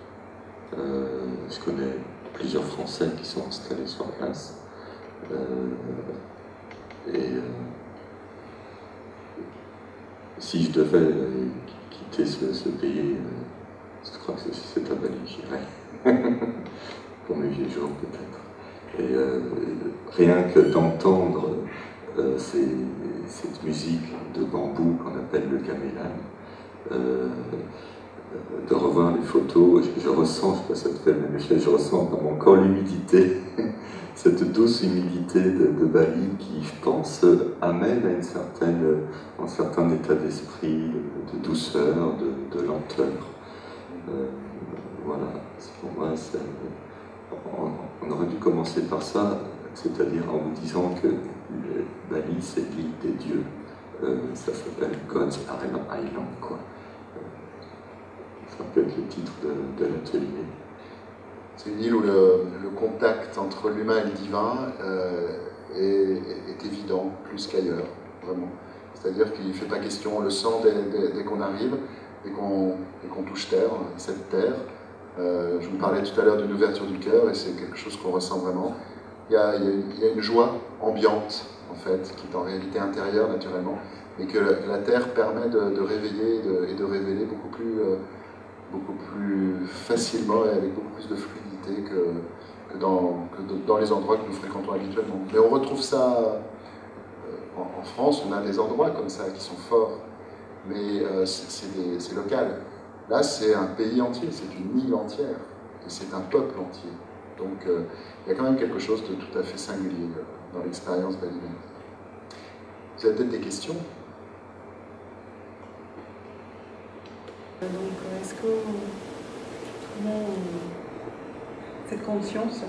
Je connais plusieurs Français qui sont installés sur place. Si je devais quitter ce pays, je crois que c'est à Bali, j'irais. Pour mes vieux jours, peut-être. Et rien que d'entendre cette musique de bambou qu'on appelle le gamelan, de revoir les photos, je ressens, je ne sais pas si ça te fait le même effet, je ressens dans mon corps l'humidité, cette douce humidité de Bali qui, je pense, amène à un certain état d'esprit, de douceur, de lenteur. Voilà, pour moi, on aurait dû commencer par ça, c'est-à-dire en vous disant que Bali, c'est l'île des dieux. Ça s'appelle God's Island, quoi. Ça peut être le titre de l'atelier. C'est une île où le contact entre l'humain et le divin est évident, plus qu'ailleurs, vraiment. C'est-à-dire qu'il ne fait pas question, on le sent dès qu'on arrive, dès qu'on touche terre, cette terre. Je vous parlais tout à l'heure d'une ouverture du cœur, et c'est quelque chose qu'on ressent vraiment. Il y a une joie ambiante, en fait, qui est en réalité intérieure, naturellement, et que la terre permet de réveiller et de révéler beaucoup plus facilement et avec beaucoup plus de fluidité que dans les endroits que nous fréquentons habituellement. Mais on retrouve ça en France, on a des endroits comme ça qui sont forts, mais c'est local. Là, c'est un pays entier, c'est une île entière, et c'est un peuple entier. Donc, il y a quand même quelque chose de tout à fait singulier dans l'expérience balinaise. Vous avez peut-être des questions? Donc, est-ce que cette conscience,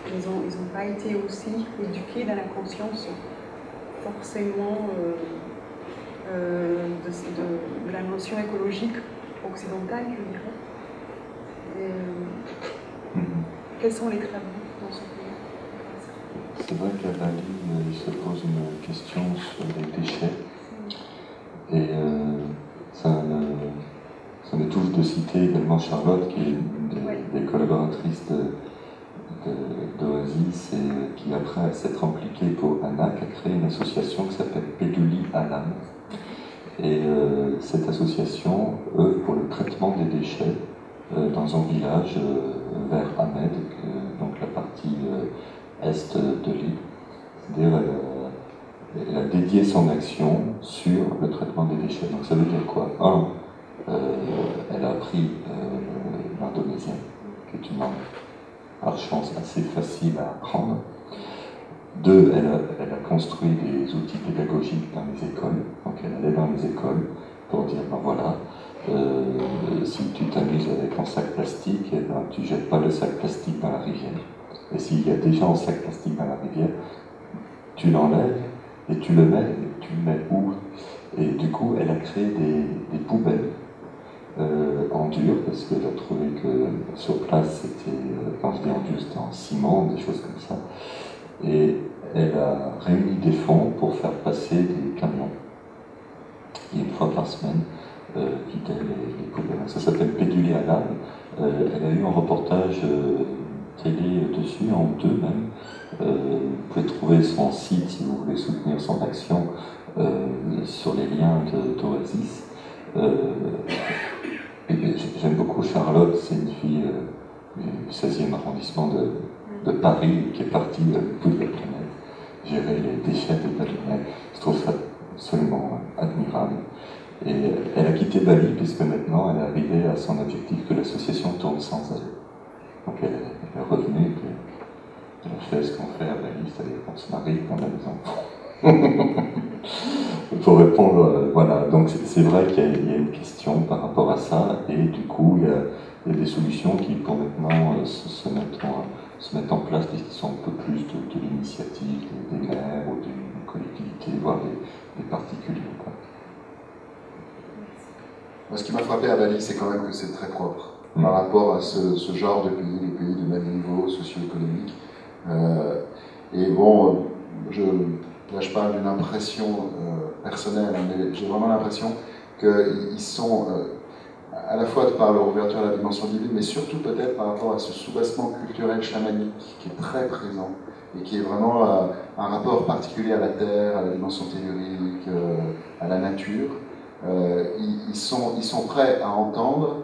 ils ont pas été aussi éduqués dans la conscience forcément de la notion écologique occidentale, je dirais. Quels sont les travaux dans ce pays? C'est vrai qu'à Bali, il se pose une question sur les déchets. Et ça me touche de citer également Charlotte, qui est une des collaboratrices d'Oasis, et qui, après s'être impliquée pour ANAC, a créé une association qui s'appelle Peduli Alam. Et cette association œuvre pour le traitement des déchets dans un village vers Ahmed, donc la partie est de l'île. C'est-à-dire elle a dédié son action sur le traitement des déchets. Donc ça veut dire quoi? Elle a appris l'indonésien, qui est une langue par chance assez facile à apprendre. 2, elle a construit des outils pédagogiques dans les écoles. Donc elle allait dans les écoles pour dire, ben voilà, si tu t'amuses avec ton sac plastique, eh ben, tu ne jettes pas le sac plastique dans la rivière. Et s'il y a déjà un sac plastique dans la rivière, tu l'enlèves et tu le mets où? Et du coup, elle a créé des poubelles en dur, parce qu'elle a trouvé que sur place, c'était, quand je dis en dur, c'était en ciment, des choses comme ça. Et elle a réuni des fonds pour faire passer des camions. Et une fois par semaine, quitter les poubelles. Ça s'appelle Peduli Alam. Elle a eu un reportage télé dessus, en 2 même. Vous pouvez trouver son site si vous voulez soutenir son action sur les liens d'Oasis. J'aime beaucoup Charlotte, c'est une fille du 16e arrondissement de Paris qui est partie de toute la planète gérer les déchets de la planète. Je trouve ça absolument admirable. Et elle a quitté Bali puisque maintenant elle est arrivée à son objectif que l'association tourne sans elle. Donc elle est revenue et elle a fait ce qu'on fait à Bali, c'est-à-dire qu'on se marie, qu'on a des enfants. Pour répondre, voilà, donc c'est vrai qu'il y a une question par rapport à ça, et du coup il y a des solutions qui pour maintenant se mettent en place, qui sont un peu plus de l'initiative des maires ou d'une collectivité, voire des particuliers. Quoi. Moi, ce qui m'a frappé à Bali, c'est quand même que c'est très propre par rapport à ce genre de pays, les pays de même niveau socio-économique. Et bon, là je parle d'une impression personnelle, mais j'ai vraiment l'impression qu'ils sont, à la fois par leur ouverture à la dimension divine, mais surtout peut-être par rapport à ce soubassement culturel chamanique qui est très présent et qui est vraiment un rapport particulier à la terre, à la dimension tellurique, à la nature. Ils sont prêts à entendre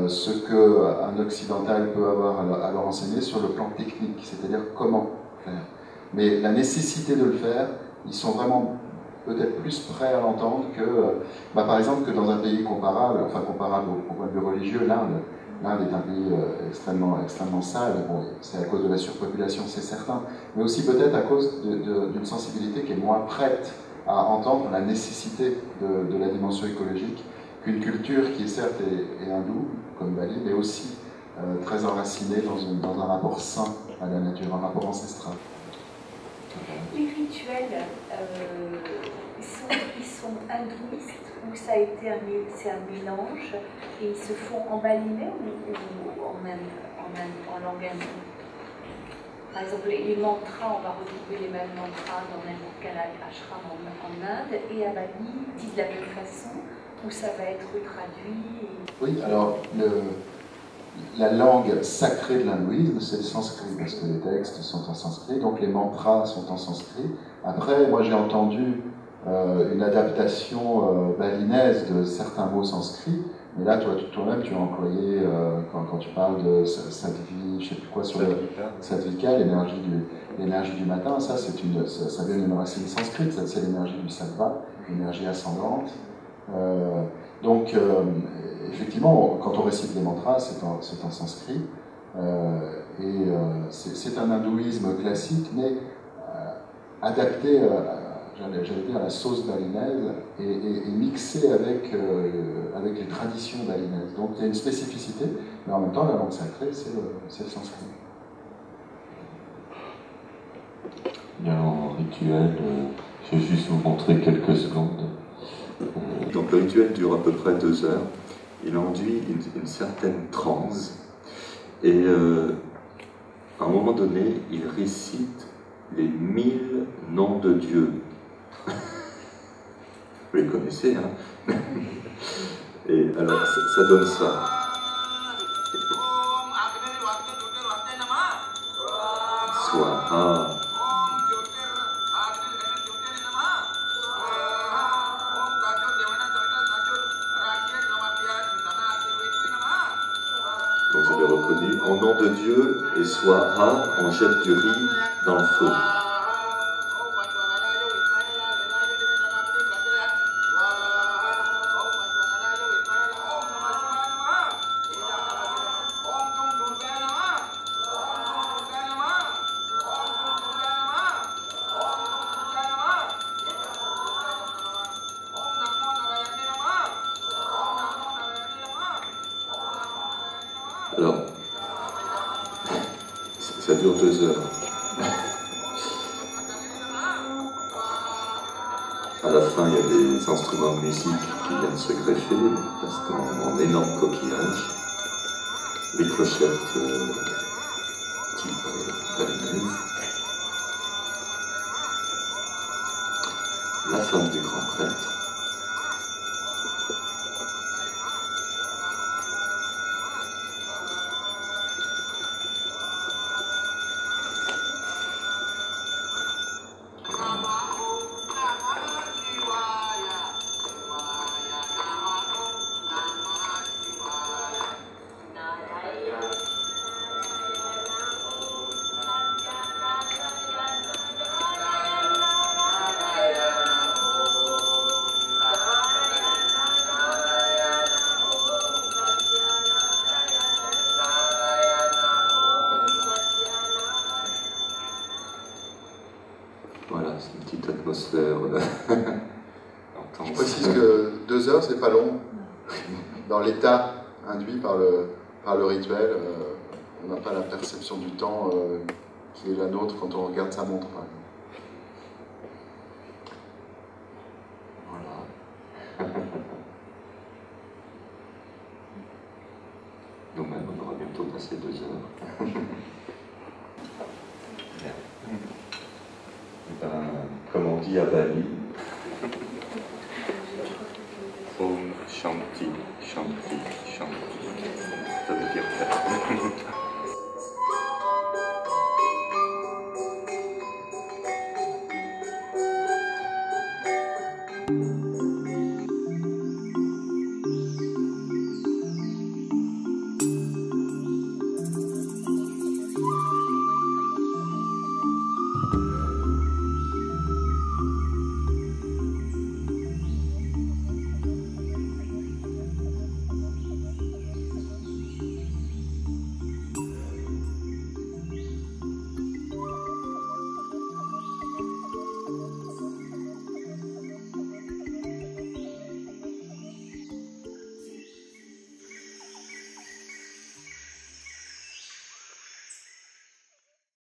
ce qu'un occidental peut avoir à leur enseigner sur le plan technique, c'est-à-dire comment faire. Mais la nécessité de le faire, ils sont vraiment peut-être plus prêts à l'entendre que, par exemple, que dans un pays comparable au point de vue religieux, l'Inde. L'Inde est un pays extrêmement sale. Bon, c'est à cause de la surpopulation, c'est certain, mais aussi peut-être à cause d'une sensibilité qui est moins prête à entendre la nécessité de la dimension écologique qu'une culture qui, certes, est hindoue, comme Bali, mais aussi très enracinée dans un rapport sain à la nature, un rapport ancestral. Les rituels, ils sont hindouistes ou c'est un mélange et ils se font en balinais ou en langue hindoue? Par exemple, les mantras, on va retrouver les mêmes mantras dans n'importe quel ashram en Inde, et à Bali, dit de la même façon, où ça va être traduit. Oui, alors la langue sacrée de l'hindouisme, c'est le sanskrit, parce que les textes sont en sanskrit, donc les mantras sont en sanskrit. Après, moi j'ai entendu une adaptation balinaise de certains mots sanscrits. Mais là, toi-même, tu as employé, quand tu parles de sattvi, je ne sais plus quoi, sur le sattvika, l'énergie du matin, ça vient d'une racine sanscrite, c'est l'énergie du sattva, l'énergie ascendante. Donc, effectivement, quand on récite les mantras, c'est en sanskrit, c'est un hindouisme classique, mais adapté j'allais dire à la sauce balinaise et mixé avec les traditions balinaises. Donc il y a une spécificité, mais en même temps la langue sacrée c'est le sanskrit. Bien, en rituel, je vais juste vous montrer quelques secondes. Donc le rituel dure à peu près 2 heures. Il induit une certaine transe et à un moment donné, il récite les 1000 noms de Dieu. Vous les connaissez, hein? Et alors, ça donne ça. Swaha. Donc vous avez reconnu, en nom de Dieu, et Swaha, on jette du riz dans le feu. Alors, ça dure 2 heures. À la fin, il y a des instruments de musique qui viennent se greffer, parce qu'en énorme coquillage, des clochettes type balinaise. La femme du grand prêtre. Voilà, c'est une petite atmosphère. Je précise que 2 heures, c'est pas long. Dans l'état induit par le rituel, on n'a pas la perception du temps qui est la nôtre quand on regarde sa montre, par exemple. Voilà. Nous-mêmes, on aura bientôt passé 2 heures. Comme on dit à Bali,